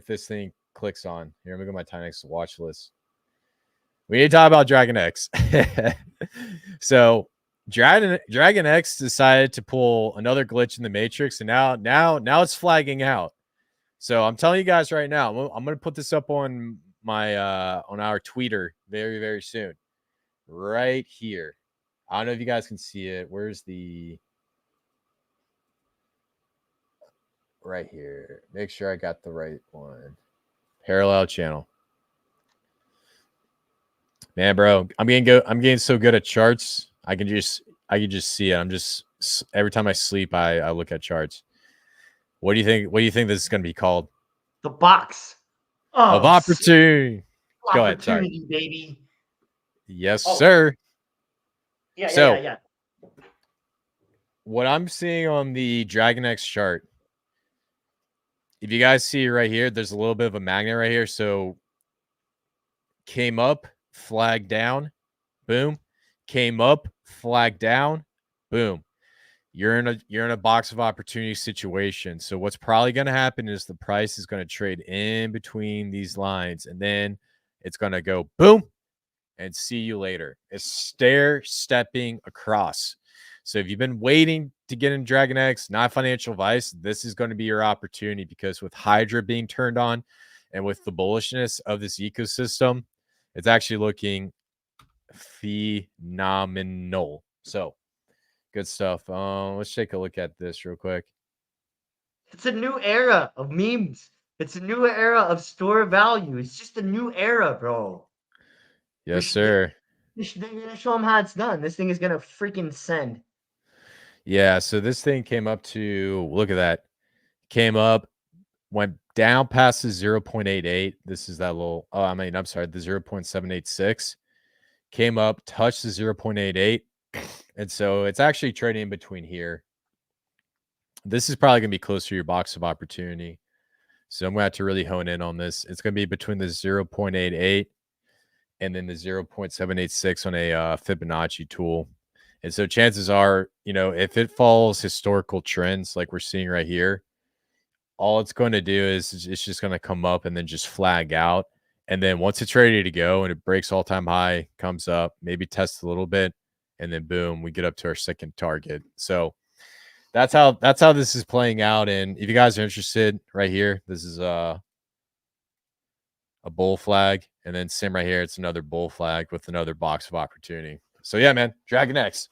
this thing clicks on. Here, let me go to my TitanX watch list. We need to talk about Dragon X. So Dragon X decided to pull another glitch in the Matrix, and now it's flagging out. So I'm telling you guys right now, I'm gonna put this up on my on our Twitter very, very soon. Right here. I don't know if you guys can see it. Where's the right here? Make sure I got the right one. Parallel channel. Man, bro, I'm getting so good at charts. I can just see it. I'm just every time I sleep, I look at charts. What do you think? What do you think this is going to be called? The box Of of opportunity. Go ahead. Sorry. opportunity, baby. Yes, Oh, sir. So yeah. what I'm seeing on the Dragon X chart, if you guys see right here, there's a little bit of a magnet right here. So came up, flag down, boom. Came up, flag down, boom. You're in a box of opportunity situation. So what's probably going to happen is the price is going to trade in between these lines, and then it's going to go boom and see you later. It's stair stepping across. So if you've been waiting to get in Dragon X, not financial advice, this is going to be your opportunity because with Hydra being turned on and with the bullishness of this ecosystem, it's actually looking phenomenal. So Good stuff. Let's take a look at this real quick. It's a new era of memes. It's a new era of store value. It's just a new era, bro. We Yes, should, they, sir. they're gonna show them how it's done. This thing is gonna freaking send. Yeah, so this thing came up to look at that. Came up, went down past the 0.88. This is that little I'm sorry, the 0.786. Came up, touched the 0.88. And so it's actually trading in between here. This is probably gonna be close to your box of opportunity. So I'm gonna have to really hone in on this. It's gonna be between the 0.88 and then the 0.786 on a Fibonacci tool. And so chances are, if it follows historical trends like we're seeing right here, all it's going to do is it's just going to come up and then just flag out. And then once it's ready to go and it breaks all time high, comes up, maybe tests a little bit, and then boom, we get up to our second target. So that's how this is playing out. And if you guys are interested, right here, this is a bull flag, and then same right here, it's another bull flag with another box of opportunity. So yeah, man, Dragon X.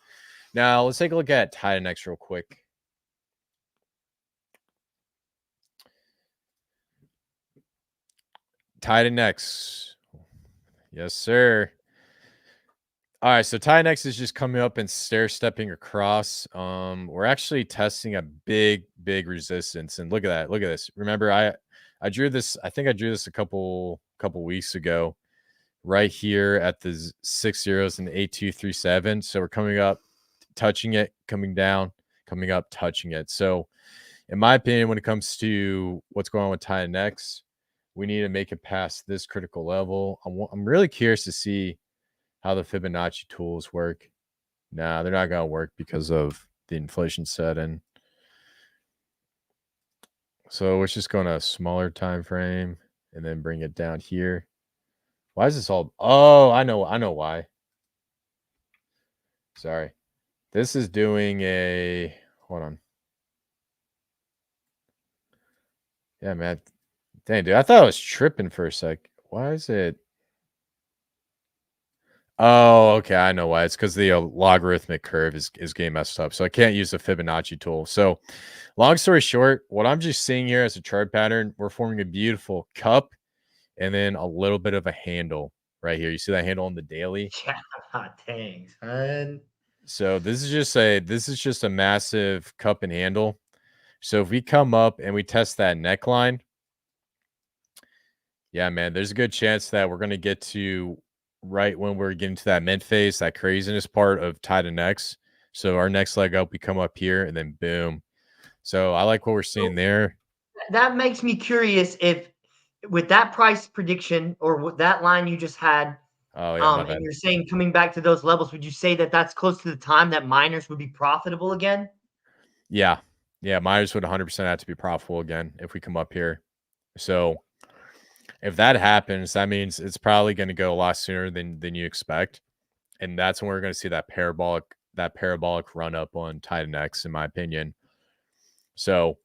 Now let's take a look at TitanX real quick. TitanX. Yes, sir. All right, so TitanX is just coming up and stair stepping across. We're actually testing a big resistance, and look at that. Look at this. Remember, I drew this. I think I drew this a couple weeks ago, right here at the 6 zeros and 8237. So we're coming up, touching it, coming down, coming up, touching it. So, in my opinion, when it comes to what's going on with TitanX, we need to make it past this critical level. I'm really curious to see how the Fibonacci tools work. Nah, they're not gonna work because of the inflation set in. So let's just go on a smaller time frame and then bring it down here. Why is this all? Oh, I know why. Sorry, this is doing a. Hold on. Yeah, man. Dang, dude, I thought I was tripping for a sec. Why is it? Oh, okay. I know why. It's because the logarithmic curve is getting messed up. So I can't use the Fibonacci tool. So, long story short, what I'm just seeing here as a chart pattern, we're forming a beautiful cup and then a little bit of a handle right here. You see that handle on the daily? Yeah, dang, son. So this is just a massive cup and handle. So if we come up and we test that neckline, yeah, man, there's a good chance that we're gonna get to right when we're getting to that mid phase, that craziness part of Titan X. So our next leg up, we come up here and then boom. So I like what we're seeing So there. that makes me curious if, with that price prediction or with that line you just had, Oh yeah, my and bad. you're saying coming back to those levels, would you say that that's close to the time that miners would be profitable again? Yeah. Yeah, Myers would 100% have to be profitable again if we come up here. So if that happens, that means it's probably going to go a lot sooner than you expect. And that's when we're going to see that parabolic run up on Titan X, in my opinion. So,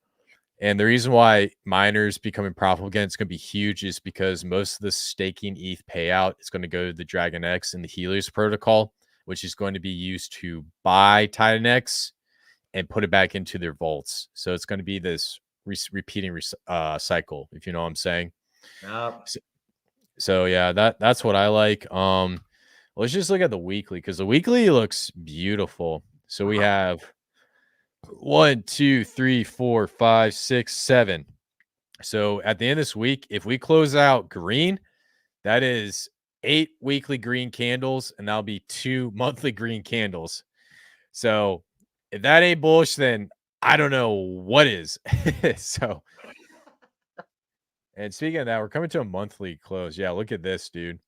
and the reason why miners becoming profitable again, it's going to be huge, is because most of the staking ETH payout is going to go to the Dragon X and the Helios protocol, which is going to be used to buy Titan X and put it back into their vaults. So it's going to be this repeating cycle, if you know what I'm saying. Yep. So yeah, that's what I like. Let's just look at the weekly, because the weekly looks beautiful. So we have 1, 2, 3, 4, 5, 6, 7. So at the end of this week, if we close out green, that is 8 weekly green candles, and that'll be 2 monthly green candles. So if that ain't bullish, then I don't know what is. So, and speaking of that, we're coming to a monthly close. Yeah, look at this, dude.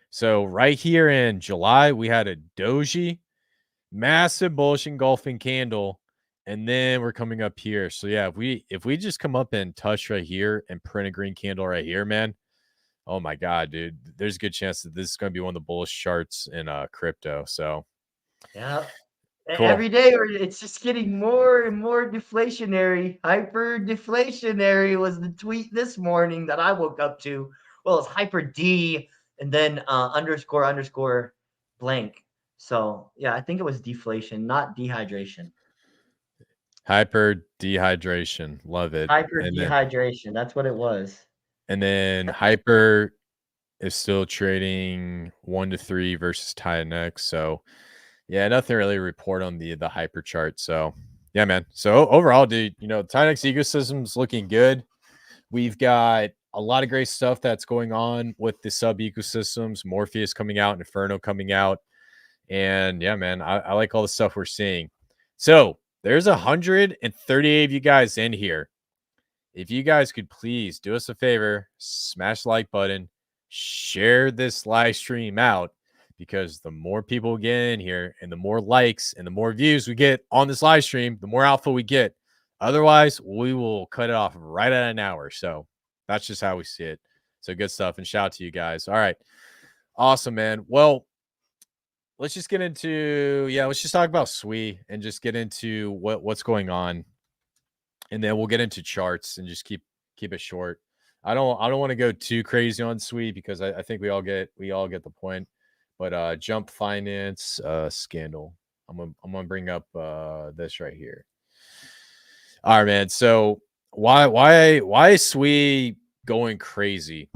So right here in July, we had a doji, massive bullish engulfing candle, and then we're coming up here. So yeah, if we just come up and touch right here and print a green candle right here, man. Oh my god, dude. There's a good chance that this is going to be one of the bullish charts in crypto. So Yep. cool. Every day, or it's just getting more and more deflationary. Hyper deflationary was the tweet this morning that I woke up to. Well, it's hyper D and then underscore underscore blank. So yeah, I think it was deflation, not dehydration. Hyper dehydration. Love it. Hyper And then dehydration. That's what it was. hyper is still trading 1 to 3 versus TitanX. So yeah, nothing really to report on the hyper chart. So yeah, man. So overall, dude, TitanX ecosystem's looking good. We've got a lot of great stuff that's going on with the sub ecosystems. Morpheus coming out, Inferno coming out. And yeah, man, I like all the stuff we're seeing. So there's 138 of you guys in here. If you guys could please do us a favor, smash the like button, share this live stream out, because the more people get in here and the more likes and the more views we get on this live stream, the more alpha we get. Otherwise, we will cut it off right at an hour. So that's just how we see it. So good stuff. And shout out to you guys. All right. Awesome, man. Well, let's just get into, let's just talk about SWE and just get into what's going on. And then we'll get into charts and just keep it short. I don't want to go too crazy on SWE because I think we all get the point. But Jump Finance scandal. I'm gonna bring up this right here. All right, man. So why is SWE going crazy?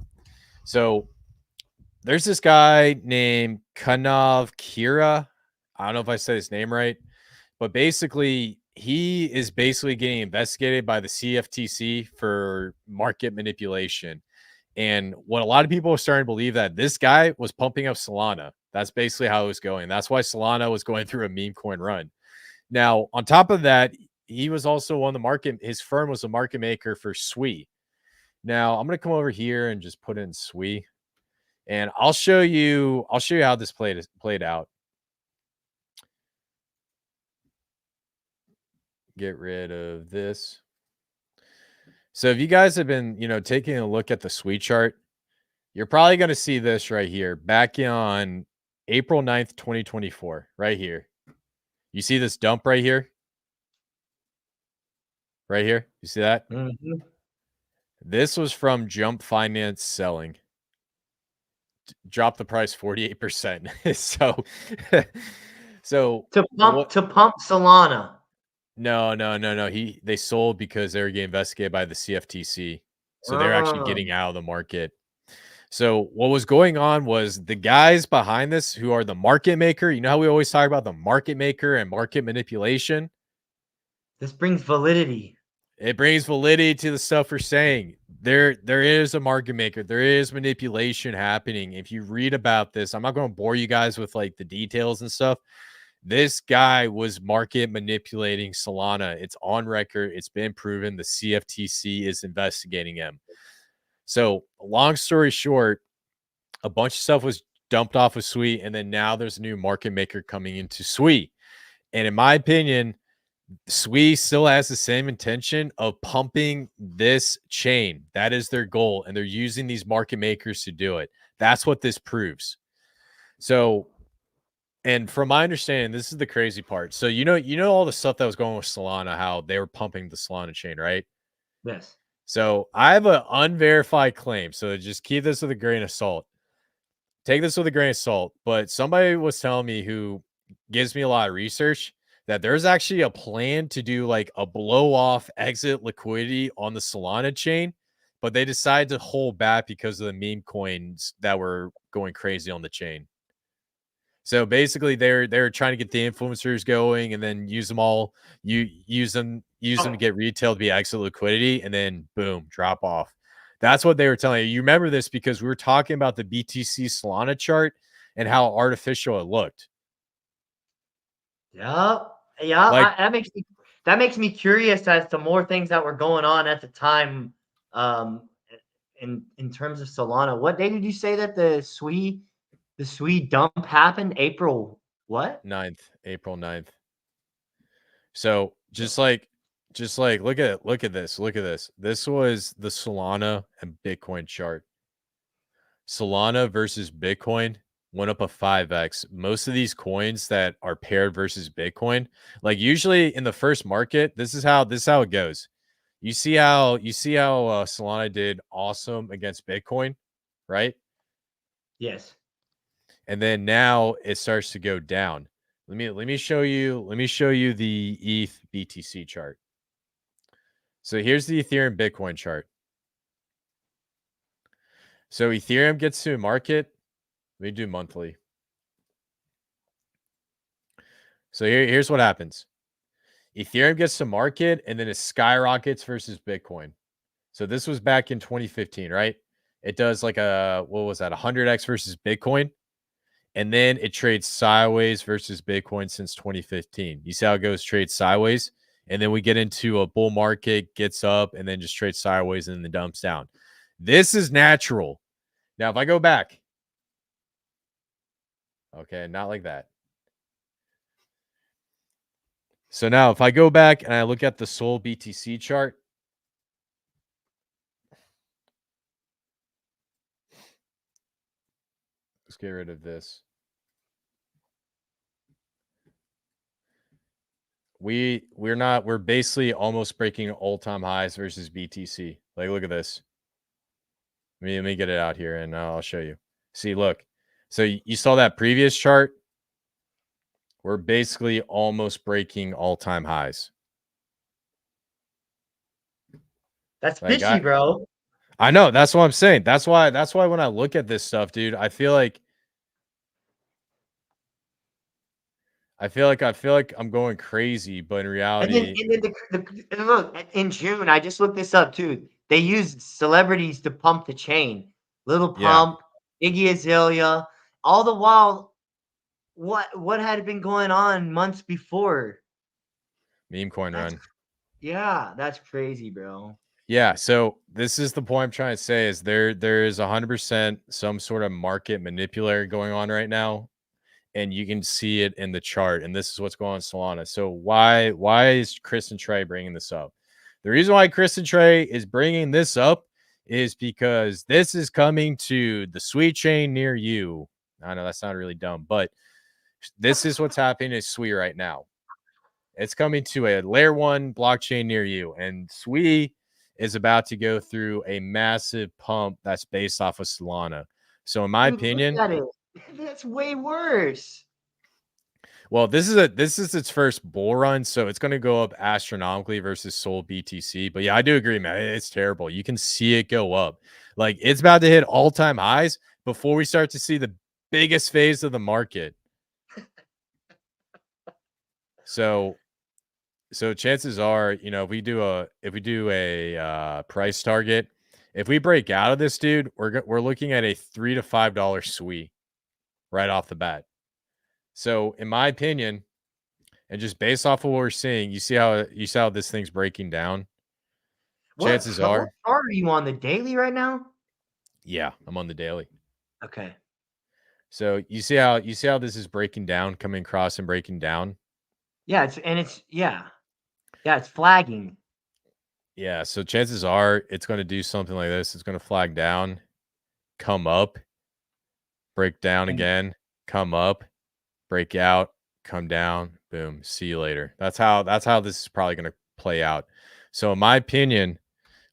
So there's this guy named Kanav Kira. I don't know if I said his name right, but basically he is getting investigated by the CFTC for market manipulation. And what a lot of people are starting to believe, that this guy was pumping up Solana. That's basically how it was going. That's why Solana was going through a Memecoin run. Now, on top of that, he was also on the market. His firm was a market maker for SWE. Now, I'm going to come over here and just put in SWE, and I'll show you how this played out. Get rid of this. So if you guys have been, taking a look at the SWE chart, you're probably going to see this right here back on April 9th, 2024, right here. You see this dump right here? Right here? You see that? Mm-hmm. This was from Jump Finance selling. Dropped the price 48%. so To pump Solana. No. They sold because they were getting investigated by the CFTC. So they're actually getting out of the market. So what was going on was the guys behind this, who are the market maker, you know how we always talk about the market maker and market manipulation? This brings validity. It brings validity to the stuff we're saying. There is a market maker. There is manipulation happening. If you read about this, I'm not going to bore you guys with like the details and stuff. This guy was market manipulating Solana. It's on record. It's been proven. The CFTC is investigating him. So long story short, a bunch of stuff was dumped off of SWE, and then now there's a new market maker coming into SWE. And in my opinion, SWE still has the same intention of pumping this chain. That is their goal, and they're using these market makers to do it. That's what this proves. So, and from my understanding, this is the crazy part. So you know all the stuff that was going on with Solana, how they were pumping the Solana chain, right? Yes. So I have an unverified claim. So just keep this with a grain of salt. Take this with a grain of salt. But somebody was telling me, who gives me a lot of research, that there's actually a plan to do like a blow off exit liquidity on the Solana chain, but they decided to hold back because of the meme coins that were going crazy on the chain. So basically they're trying to get the influencers going and then use them all, use them to get retail to be exit liquidity, and then boom, drop off. That's what they were telling you. You remember this because we were talking about the BTC Solana chart and how artificial it looked. Yeah. Like, That makes me curious as to more things that were going on at the time. In terms of Solana, what day did you say that the SWE dump happened? April what? 9th, April 9th. So just like look at this. This was the Solana and Bitcoin chart. Solana versus Bitcoin went up a 5x. Most of these coins that are paired versus Bitcoin, like usually in the first market, this is how it goes. You see how Solana did awesome against Bitcoin, right? Yes. and then now it starts to go down. Let me show you the ETH BTC chart. So here's the Ethereum Bitcoin chart. So Ethereum gets to a market. Let me do monthly. So here's what happens. Ethereum gets to market and then it skyrockets versus Bitcoin. So this was back in 2015, right? It does like a, what was that, 100x versus Bitcoin. And then it trades sideways versus Bitcoin since 2015. You see how it goes, trades sideways. And then we get into a bull market, gets up, and then just trades sideways and then dumps down. This is natural. Now, if I go back, okay, not like that. So now if I go back and I look at the Sol BTC chart, let's get rid of this. We're basically almost breaking all-time highs versus BTC. Like, look at this. Let me get it out here and I'll show you. See, look. So you saw that previous chart? We're basically almost breaking all-time highs. That's fishy, bro. I know. That's what I'm saying. That's why when I look at this stuff, dude, I feel like I'm going crazy, but in reality, and then look, in June, I just looked this up too. They used celebrities to pump the chain. Little yeah, Pump, Iggy Azalea. All the while, what had been going on months before? Memecoin That's Run. yeah, that's crazy, bro. Yeah, so this is the point I'm trying to say is there is 100% some sort of market manipulator going on right now, and you can see it in the chart. And this is what's going on in Solana. So why is Chris and Trey bringing this up? The reason why Chris and Trey is bringing this up is because this is coming to the Sweet chain near you. I know that sounded really dumb, but this is what's happening to Sweet right now. It's coming to a layer 1 blockchain near you, and Sweet is about to go through a massive pump that's based off of Solana. So in my Dude, look opinion, at it. That's way worse. well, this is its first bull run, so it's going to go up astronomically versus Sol BTC. But yeah, I do agree, man. It's terrible. You can see it go up. Like, it's about to hit all-time highs before we start to see the biggest phase of the market. So chances are, you know, if we do a price target, if we break out of this, dude, we're looking at a $3 to $5 sweep right off the bat. So in my opinion, and just based off of what we're seeing, you see how this thing's breaking down. Chances What are, chart are you on, the daily right now? yeah, I'm on the daily. Okay. So you see how this is breaking down, coming across and breaking down. Yeah, it's flagging. Yeah, so chances are it's going to do something like this. It's going to flag down, come up, break down And again, come up, break out, come down, boom, see you later. That's how this is probably going to play out. So in my opinion,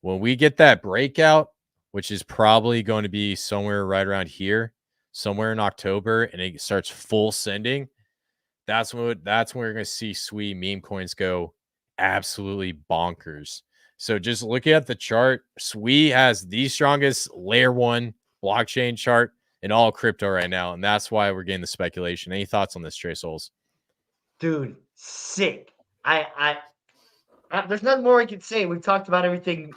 when we get that breakout, which is probably going to be somewhere right around here, somewhere in October, and it starts full sending, that's when we're going to see Sweet meme coins go absolutely bonkers. So just looking at the chart, Sweet has the strongest layer 1 blockchain chart in all crypto right now, and that's why we're getting the speculation. Any thoughts on this, Trey Souls? dude, sick. There's nothing more I can say. We've talked about everything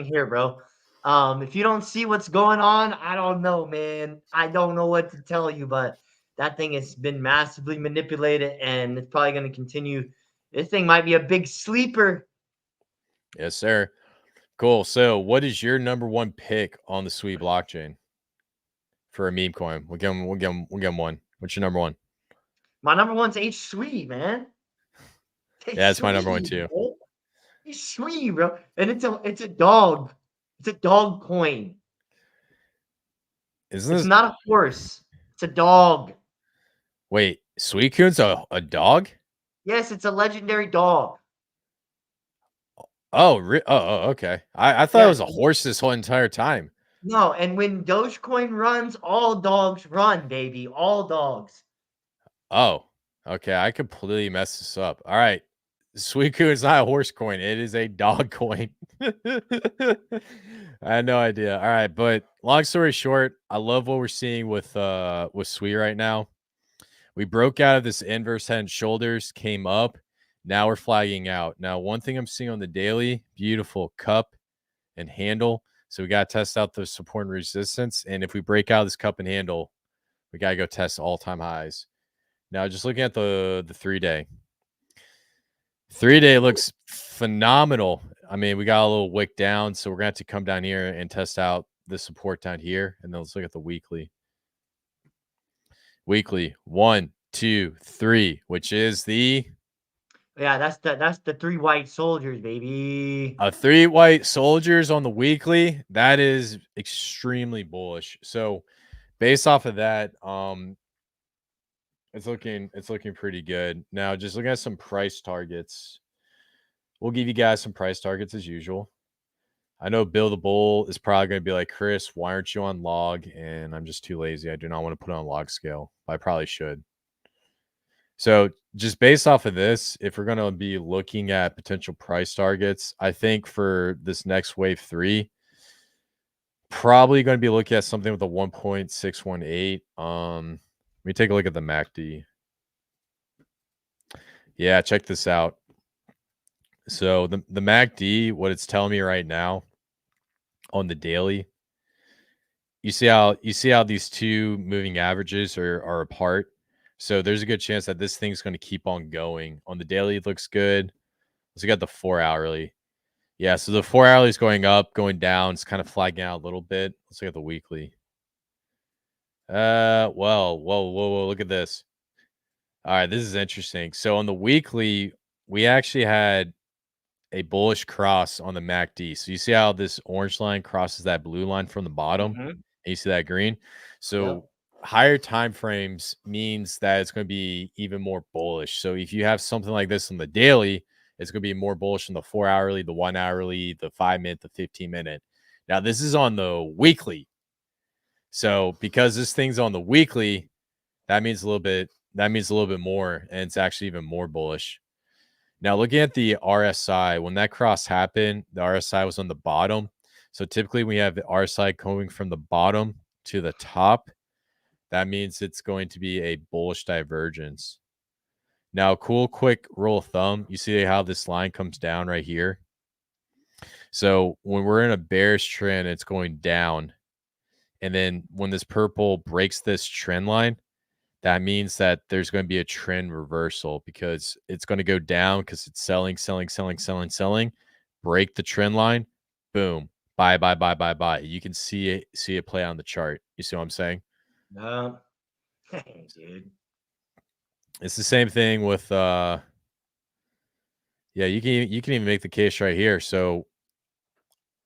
here, bro. If you don't see what's going on, I don't know, man. I don't know what to tell you, but that thing has been massively manipulated, and it's probably going to continue. This thing might be a big sleeper. Yes, sir. Cool. So, what is your number 1 pick on the Sweet blockchain for a meme coin? We'll give them one. What's your number 1? My number one's H Sweet, man. Yeah, H it's my number 1 Sweet, too. bro. H Sweet, bro. And it's a dog. It's a dog coin. Isn't It's this not a horse. It's a dog. Wait, Suicune's a dog? Yes, it's a legendary dog. Oh, okay. I thought it Yeah, was a horse this whole entire time. No, and when Dogecoin runs, all dogs run, baby. All dogs. Oh, okay. I completely messed this up. All right. Suiku is not a horse coin. It is a dog coin. I had no idea. All right, but long story short, I love what we're seeing with Sui right now. We broke out of this inverse head and shoulders, came up. Now we're flagging out. Now, one thing I'm seeing on the daily, beautiful cup and handle. So we got to test out the support and resistance. And if we break out of this cup and handle, we got to go test all-time highs. Now, just looking at the 3-day. 3-day looks phenomenal. I mean, we got a little wick down, so we're going to have to come down here and test out the support down here. And then let's look at the weekly. Weekly, 1, 2, 3, which is the Yeah, that's the three white soldiers, baby. 3 white soldiers on the weekly. That is extremely bullish. So based off of that, it's looking pretty good. Now, just looking at some price targets. We'll give you guys some price targets as usual. I know Bill the Bull is probably going to be like, Chris, why aren't you on log? And I'm just too lazy. I do not want to put it on log scale. But I probably should. So just based off of this, if we're going to be looking at potential price targets, I think for this next wave 3, probably going to be looking at something with a 1.618. Let me take a look at the MACD. Yeah, check this out. So the MACD, what it's telling me right now on the daily, you see how these two moving averages are apart. So there's a good chance that this thing's going to keep on going. On the daily, it looks good. Let's look at the 4-hourly. Yeah, so the 4-hourly is going up, going down. It's kind of flagging out a little bit. Let's look at the weekly. Whoa, look at this. All right, this is interesting. So on the weekly, we actually had a bullish cross on the MACD. So you see how this orange line crosses that blue line from the bottom, Mm-hmm. and you see that green. Yep. So higher time frames means that it's going to be even more bullish. So if you have something like this on the daily, it's going to be more bullish in the 4-hourly, the 1-hourly, the 5-minute, the 15-minute. Now this is on the weekly. So because this thing's on the weekly, that means a little bit more, and it's actually even more bullish. Now, looking at the RSI, when that cross happened, the RSI was on the bottom. So typically, we have the RSI going from the bottom to the top. That means it's going to be a bullish divergence. Now, cool, quick rule of thumb. You see how this line comes down right here? So when we're in a bearish trend, it's going down. And then when this purple breaks this trend line, that means that there's going to be a trend reversal because it's going to go down because it's selling, break the trend line, boom, buy. You can see it play on the chart. You see what I'm saying? No. Dude. It's the same thing with yeah, you can even make the case right here. So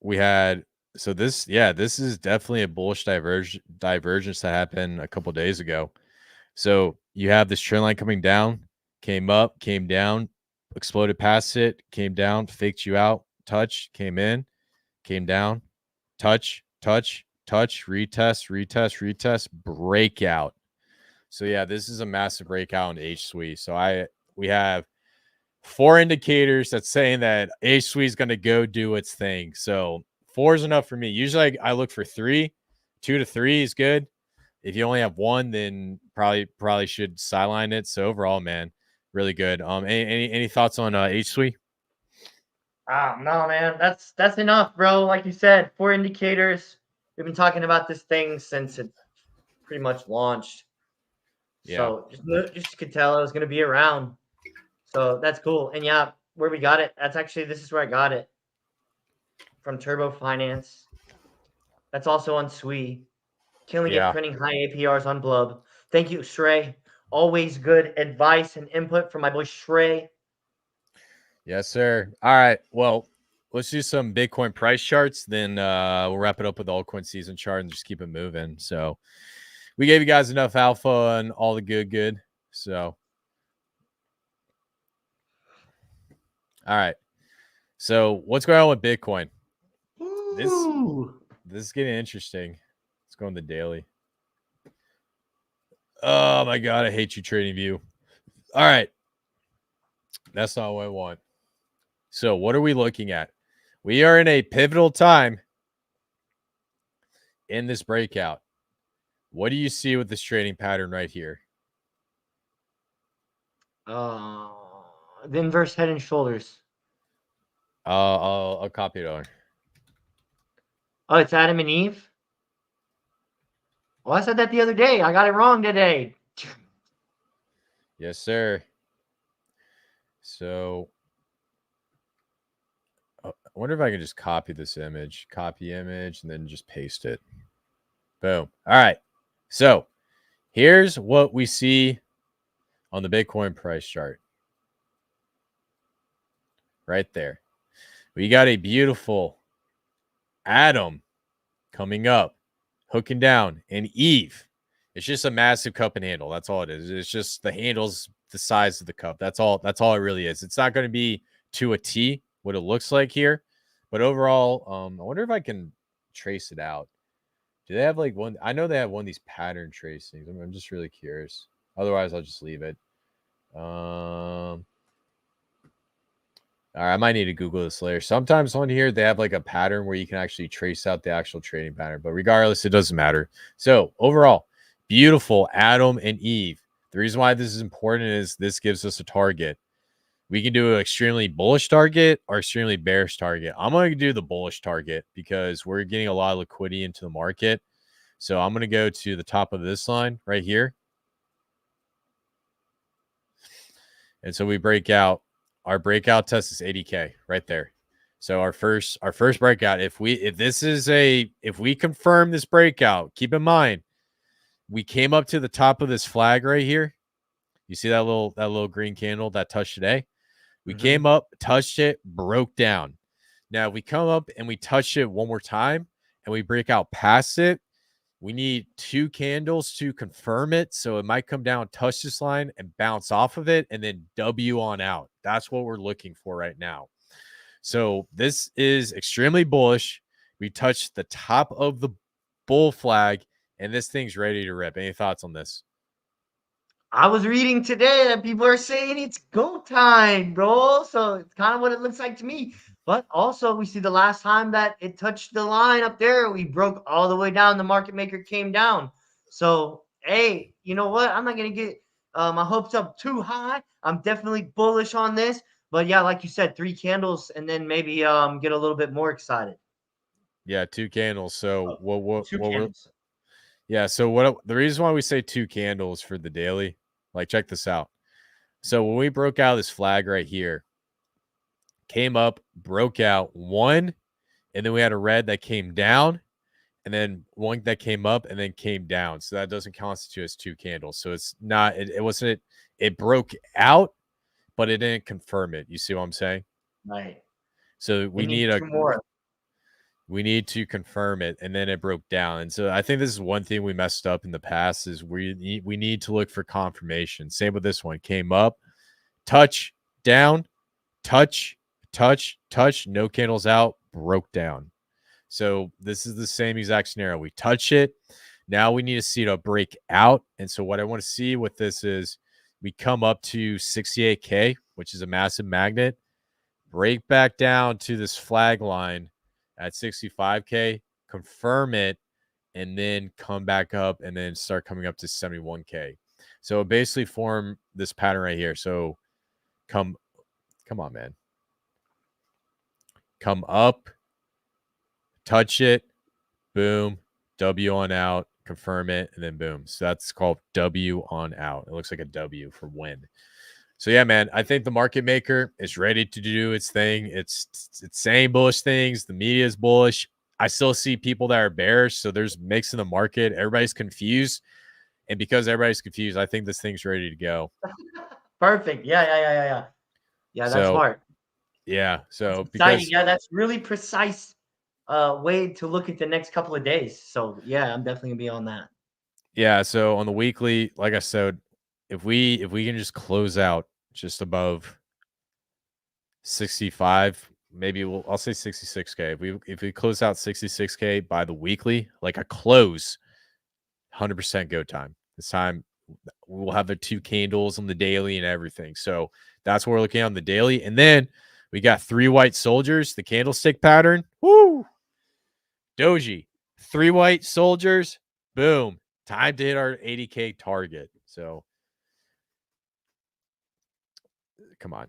we had this is definitely a bullish divergence that happened a couple days ago. So you have this trend line coming down, came up, came down, exploded past it, came down, faked you out, touch, came in, came down, touch, retest, breakout. So yeah, this is a massive breakout in HSWE. So we have 4 indicators that's saying that HSWE is going to go do its thing. So 4 is enough for me. Usually I look for 3. 2 to 3 is good. If you only have 1, then probably should sideline it. So overall, man, really good. Any thoughts on HSWE? No, man. That's enough, bro. Like you said, 4 indicators. We've been talking about this thing since it pretty much launched. Yeah, So just could tell it was gonna be around. So that's cool. And yeah, where we got it, this is where I got it. From Turbo Finance. That's also on Sui. Killing it, yeah. printing high APRs on Blub. Thank you, Shrey. Always good advice and input from my boy Shrey. Yes, sir. All right. Well, let's do some Bitcoin price charts. Then we'll wrap it up with the altcoin season chart and just keep it moving. So we gave you guys enough alpha and all the good. So all right. So what's going on with Bitcoin? This Ooh. This is getting interesting. Let's go on the daily. Oh my god, I hate you, Trading View. All right, that's not what I want. So, what are we looking at? We are in a pivotal time in this breakout. What do you see with this trading pattern right here? The inverse head and shoulders. I'll copy it on. Oh, it's Adam and Eve. Well, I said that the other day. I got it wrong today. Yes, sir. So, I wonder if I can just copy this image, copy image, and then just paste it. Boom. All right. So, here's what we see on the Bitcoin price chart. Right there. We got a beautiful Adam coming up, hooking down, and Eve. It's just a massive cup and handle. That's all it is. It's just the handle's the size of the cup. That's all it really is. It's not going to be to a T what it looks like here. But overall, I wonder if I can trace it out. Do they have like one? I know they have one of these pattern tracings. I'm just really curious. Otherwise, I'll just leave it. All right, I might need to Google this later. Sometimes on here, they have like a pattern where you can actually trace out the actual trading pattern. But regardless, it doesn't matter. So overall, beautiful Adam and Eve. The reason why this is important is this gives us a target. We can do an extremely bullish target or extremely bearish target. I'm going to do the bullish target because we're getting a lot of liquidity into the market. So I'm going to go to the top of this line right here. And so we break out. Our breakout test is 80K right there. So our first breakout, if we confirm this breakout, keep in mind, we came up to the top of this flag right here. You see that little green candle that touched today? We came up, touched it, broke down. Now we come up and we touch it one more time and we break out past it. We need 2 candles to confirm it. So it might come down, touch this line, and bounce off of it, and then W on out. That's what we're looking for right now. So this is extremely bullish. We touched the top of the bull flag, and this thing's ready to rip. Any thoughts on this? I was reading today that people are saying it's go time, bro. So it's kind of what it looks like to me. But also, we see the last time that it touched the line up there, we broke all the way down. The market maker came down. So, hey, you know what? I'm not going to get my hopes up too high. I'm definitely bullish on this. But yeah, like you said, 3 candles and then maybe get a little bit more excited. Yeah, 2 candles. So what 2 we're candles. yeah, so what the reason why we say 2 candles for the daily, like check this out. So when we broke out this flag right here, came up, broke out one, and then we had a red that came down, and then one that came up and then came down. So that doesn't constitute as 2 candles. So it's not, it wasn't, it broke out, but it didn't confirm it. You see what I'm saying? Right. So It needs 2 more. we need to confirm it, and then it broke down. And so I think this is one thing we messed up in the past is we need to look for confirmation. Same with this one. Came up, touch, down, touch, touch, touch, no candles out, broke down. So this is the same exact scenario. We touch it. Now we need to see it break out. And so what I want to see with this is we come up to 68K, which is a massive magnet, break back down to this flag line at 65K, confirm it, and then come back up and then start coming up to 71K. So basically form this pattern right here. So come on, man. Come up, touch it, boom, W on out, confirm it, and then boom. So that's called W on out. It looks like a W for win. So yeah, man, I think the market maker is ready to do its thing. It's saying bullish things. The media is bullish. I still see people that are bearish. So there's mix in the market. Everybody's confused. And because everybody's confused, I think this thing's ready to go. Perfect. Yeah. Yeah, that's So smart. yeah. That's So exciting. because Yeah, that's really precise way to look at the next couple of days. So yeah, I'm definitely gonna be on that. yeah, so on the weekly, like I said, if we can just close out just above 65, maybe I'll say 66K. If we close out 66K by the weekly, like a close, 100% go time. This time we'll have the 2 candles on the daily and everything. So that's what we're looking at on the daily. And then we got 3 white soldiers, the candlestick pattern. Woo! Doji, 3 white soldiers. Boom. Time to hit our 80K target. So come on.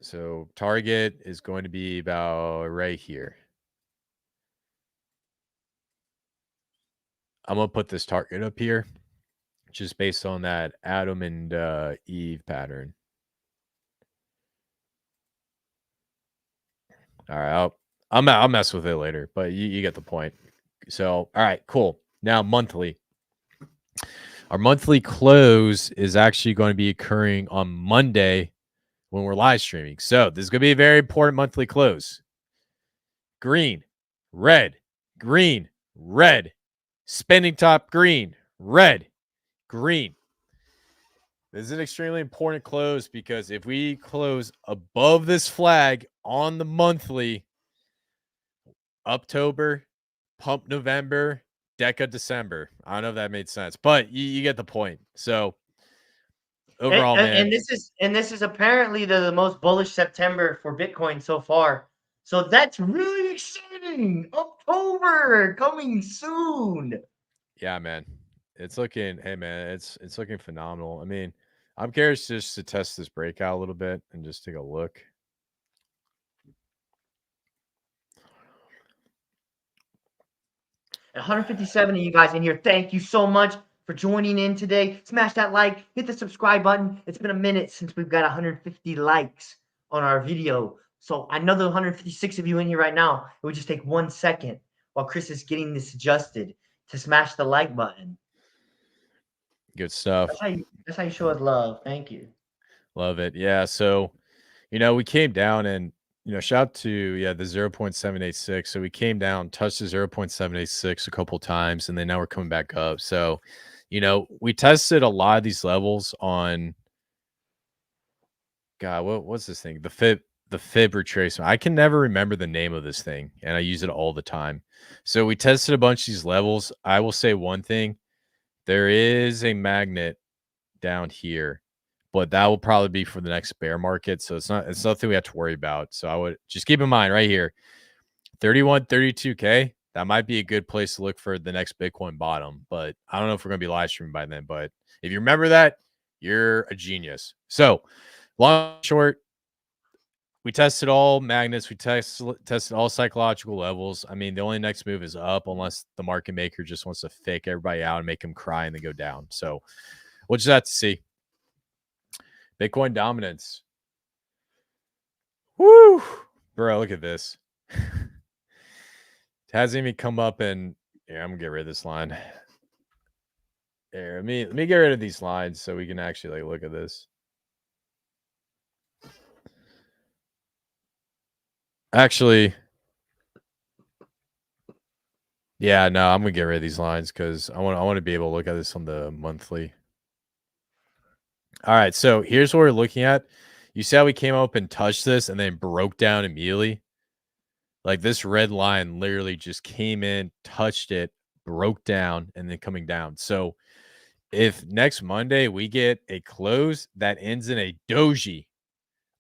So target is going to be about right here. I'm going to put this target up here just based on that Adam and Eve pattern. All right, I'll mess with it later, but you get the point. So, all right, cool. Now monthly. Our monthly close is actually going to be occurring on Monday when we're live streaming. So this is going to be a very important monthly close. Green, red, green, red, spending top green, red, green. This is an extremely important close because if we close above this flag on the monthly, October, pump November, Deca December. I don't know if that made sense, but you get the point. So overall, man, and this is apparently the most bullish September for Bitcoin so far. So that's really exciting. October coming soon. yeah, man, it's looking. Hey, man, it's looking phenomenal. I mean, I'm curious just to test this breakout a little bit and just take a look. And 157 of you guys in here, thank you so much for joining in today. Smash that like, hit the subscribe button. It's been a minute since we've got 150 likes on our video. So I know the 156 of you in here right now. It would just take 1 second while Chris is getting this adjusted to smash the like button. Good stuff. That's how you show us love. Thank you. Love it. Yeah. So, we came down and, shout out to, the 0.786. So we came down, touched the 0.786 a couple times, and then now we're coming back up. So, we tested a lot of these levels on, God, what's this thing? The fib retracement. I can never remember the name of this thing, and I use it all the time. So we tested a bunch of these levels. I will say one thing. There is a magnet down here, but that will probably be for the next bear market. So it's nothing we have to worry about. So I would just keep in mind right here, 31, 32K. That might be a good place to look for the next Bitcoin bottom, but I don't know if we're going to be live streaming by then. But if you remember that, you're a genius. So long short, we tested all magnets. We tested all psychological levels. I mean, the only next move is up unless the market maker just wants to fake everybody out and make them cry and then go down. So we'll just have to see. Bitcoin dominance. Woo! Bro, look at this. It hasn't even come up and yeah, I'm gonna get rid of this line. Here, let me get rid of these lines so we can actually look at this. Actually, yeah, no, I'm gonna get rid of these lines because I want to be able to look at this on the monthly. All right, so here's what we're looking at. You see how we came up and touched this and then broke down immediately? Like this red line literally just came in, touched it, broke down, and then coming down. So if next Monday we get a close that ends in a doji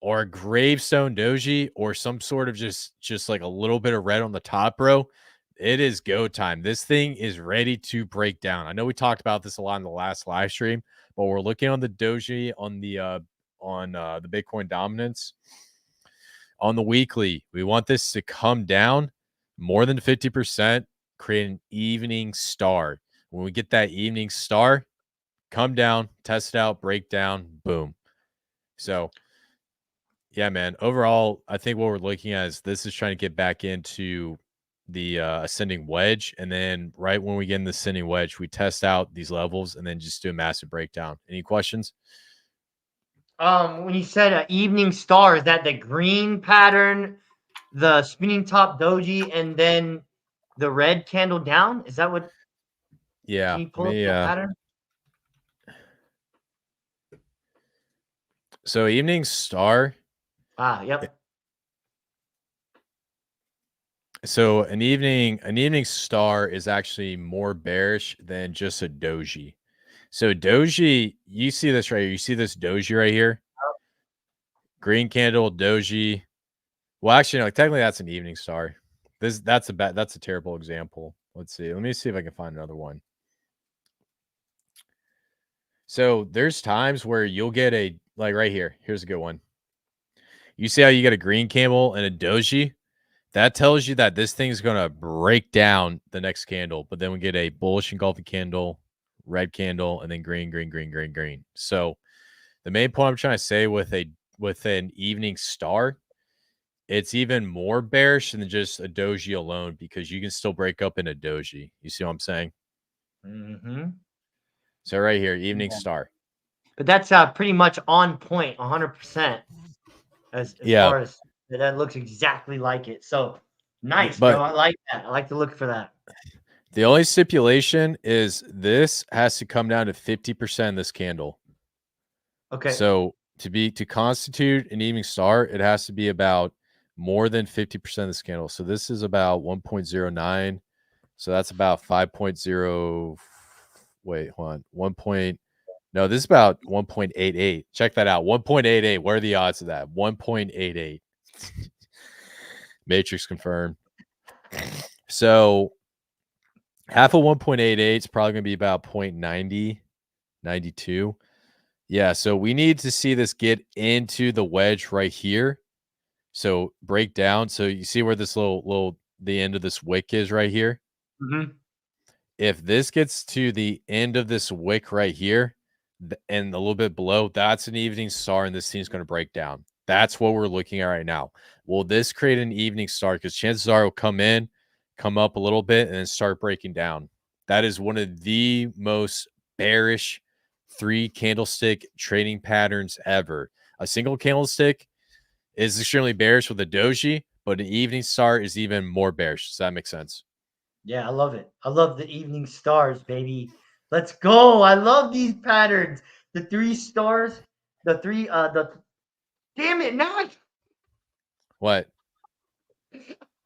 or a gravestone doji or some sort of just like a little bit of red on the top, bro, it is go time. This thing is ready to break down. I know we talked about this a lot in the last live stream, but we're looking on the doji on the Bitcoin dominance on the weekly. We want this to come down more than 50%, create an evening star. When we get that evening star, come down, test it out, break down, boom. So yeah, man. Overall, I think what we're looking at is this is trying to get back into the ascending wedge. And then right when we get in the ascending wedge, we test out these levels and then just do a massive breakdown. Any questions? When you said evening star, is that the green pattern, the spinning top doji, and then the red candle down? Is that what? Yeah. Can you pull up the pattern? So evening star. Ah, yep. So an evening star is actually more bearish than just a doji. So doji, you see this right here. You see this doji right here? Green candle, doji. Well, actually, no, technically that's an evening star. That's a terrible example. Let's see. Let me see if I can find another one. So there's times where you'll get like right here. Here's a good one. You see how you get a green candle and a doji? That tells you that this thing's gonna break down the next candle, but then we get a bullish engulfing candle, red candle, and then green, green, green, green, green. So the main point I'm trying to say with an evening star, it's even more bearish than just a doji alone because you can still break up in a doji. You see what I'm saying? Mm-hmm. So right here, evening Yeah. star. But that's pretty much on point, 100%. As Yeah, far as that looks exactly like it. So nice, bro. but I like that. I like to look for that. the only stipulation is this has to come down to 50% of this candle. Okay. So to constitute an evening star, it has to be about more than 50% of this candle. So this is about 1.09. So that's about 5.0. Wait, hold on. No, this is about 1.88. Check that out. 1.88. What are the odds of that? 1.88. Matrix confirmed. So half of 1.88 is probably going to be about 0.90, 92. Yeah, so we need to see this get into the wedge right here. So break down. So you see where this little the end of this wick is right here. Mm-hmm. If this gets to the end of this wick right here and a little bit below, that's an evening star, and this thing's going to break down. That's what we're looking at right now. Will this create an evening star? Because chances are it'll come in, come up a little bit, and then start breaking down. That is one of the most bearish 3 candlestick trading patterns ever. A single candlestick is extremely bearish with a doji, but an evening star is even more bearish. Does that make sense? Yeah, I love it. I love the evening stars, baby. Let's go. I love these patterns. The 3 stars, the damn it. Now What?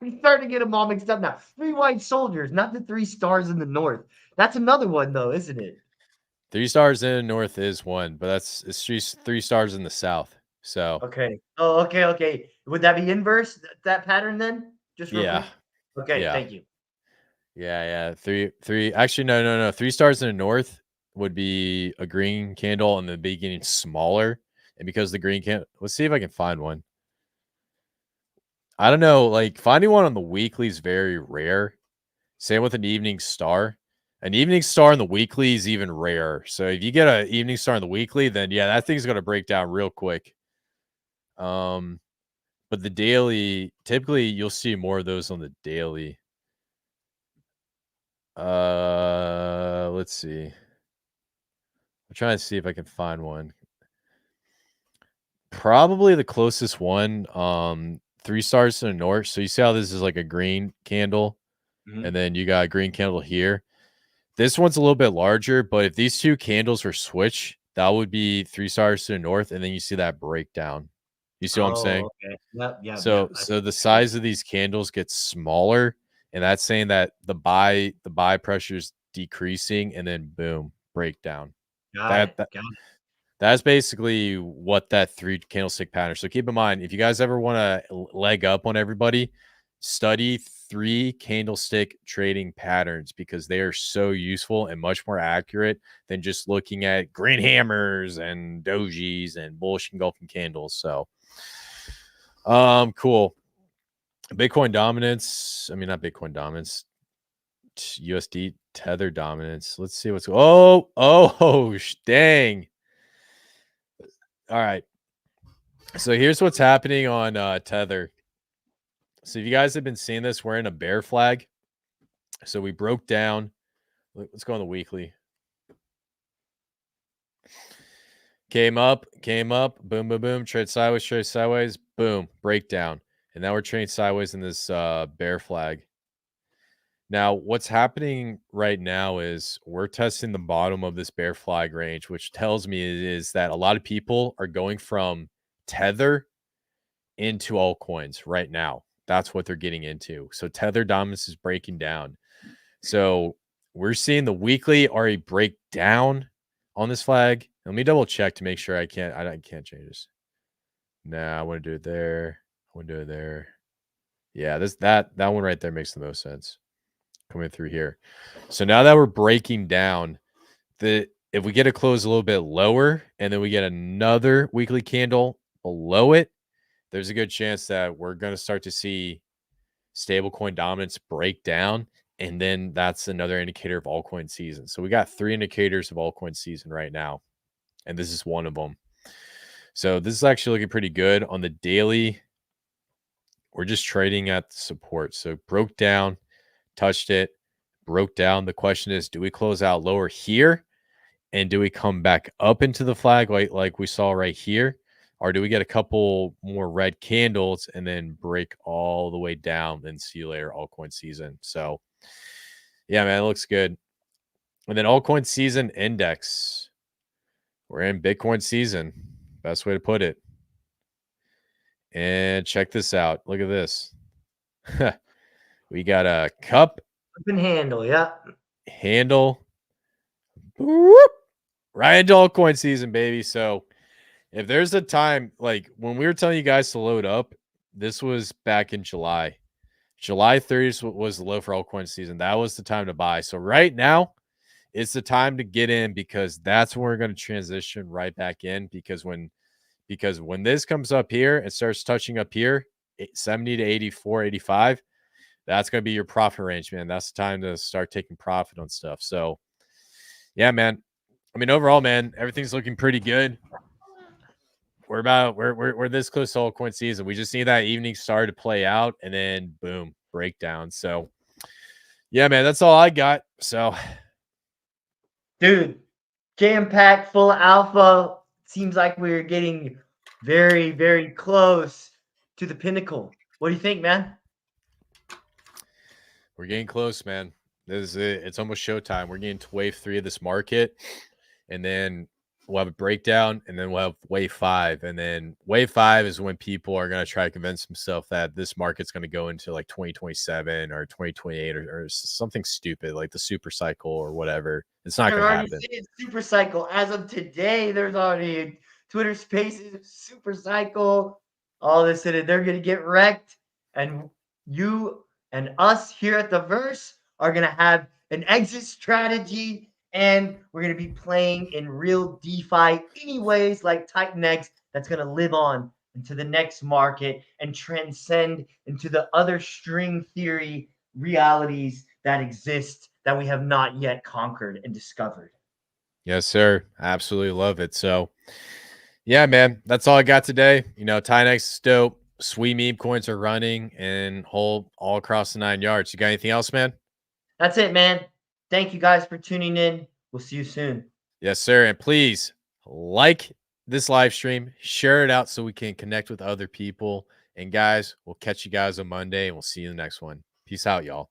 I'm starting to get them all mixed up now. 3 white soldiers, not the 3 stars in the north. That's another one, though, isn't it? 3 stars in the north is one, but it's three stars in the south. So Okay. Oh, okay, okay. Would that be inverse, that pattern then? Just real yeah, quick. Okay, yeah, thank you. yeah. Three. Actually, no. 3 stars in the north would be a green candle and the beginning smaller. And because the green can, let's see if I can find one. I don't know. Like finding one on the weekly is very rare. Same with an evening star. An evening star in the weekly is even rare. So if you get an evening star in the weekly, then yeah, that thing's gonna break down real quick. Um, but the daily, typically you'll see more of those on the daily. Let's see. I'm trying to see if I can find one. Probably the closest one, 3 stars to the north. So you see how this is like a green candle, Mhm. and then you got a green candle here. This one's a little bit larger, but if these two candles were switch, that would be 3 stars to the north, and then you see that breakdown. You see what I'm saying? Oh, okay. Yep, yep, So yep. I see so the what you're saying. size of these candles gets smaller, and that's saying that the buy pressure is decreasing, and then boom, breakdown. Got That it, that got it. that's basically what that 3 candlestick pattern. So keep in mind, if you guys ever want to leg up on everybody, study 3 candlestick trading patterns because they are so useful and much more accurate than just looking at green hammers and dojis and bullish engulfing candles. So, cool. Bitcoin dominance. I mean, not Bitcoin dominance. USD tether dominance. Let's see what's. Dang. All right. So here's what's happening on Tether. So if you guys have been seeing this, we're in a bear flag. So we broke down. Let's go on the weekly. Came up, boom, boom, boom, trade sideways, boom, breakdown. And now we're trading sideways in this bear flag. Now, what's happening right now is we're testing the bottom of this bear flag range, which tells me is that a lot of people are going from Tether into altcoins right now. that's what they're getting into. So tether dominance is breaking down. So we're seeing the weekly already break down on this flag. Let me double check to make sure I can't change this. Nah, I want to do it there. I want to do it there. Yeah, that one right there makes the most sense. Coming through here. So now that we're breaking down, if we get a close a little bit lower and then we get another weekly candle below it, there's a good chance that we're going to start to see stablecoin dominance break down. And then that's another indicator of altcoin season. So we got 3 indicators of altcoin season right now. And this is one of them. So this is actually looking pretty good on the daily. We're just trading at support. So broke down, touched it, broke down. The question is, do we close out lower here? And do we come back up into the flag like we saw right here? Or do we get a couple more red candles and then break all the way down and see you later altcoin season? So, yeah, man, it looks good. And then altcoin season index. We're in Bitcoin season. Best way to put it. And check this out. Look at this. We got a cup. Open handle, yeah. Handle. Whoop, right into altcoin season, baby. So if there's a time, like when we were telling you guys to load up, this was back in July. July 30th was the low for altcoin season. That was the time to buy. So right now, it's the time to get in because that's when we're going to transition right back in. Because when this comes up here and starts touching up here, 70 to 84, 85, that's going to be your profit range, man. That's the time to start taking profit on stuff. So, yeah, man. I mean, overall, man, everything's looking pretty good. We're this close to altcoin season. We just need that evening star to play out, and then boom, breakdown. So, yeah, man, that's all I got. So, dude, jam-packed, full of alpha. Seems like we're getting very, very close to the pinnacle. What do you think, man? We're getting close, man. This is it. It's almost showtime. We're getting to wave 3 of this market, and then we'll have a breakdown, and then we'll have wave 5. And then wave 5 is when people are going to try to convince themselves that this market's going to go into like 2027 or 2028 or something stupid like the super cycle or whatever. It's not going to happen. Super cycle. As of today, there's already a Twitter Spaces super cycle. All this and they're going to get wrecked. And you and us here at the Verse are going to have an exit strategy. And we're going to be playing in real DeFi anyways, like TitanX, that's going to live on into the next market and transcend into the other string theory realities that exist that we have not yet conquered and discovered. Yes, sir. Absolutely love it. So, yeah, man, that's all I got today. You know, TitanX is dope. Sweet meme coins are running and whole all across the 9 yards. You got anything else, man? That's it, man. Thank you guys for tuning in. We'll see you soon. Yes, sir. And please like this live stream, share it out so we can connect with other people. And guys, we'll catch you guys on Monday and we'll see you in the next one. Peace out, y'all.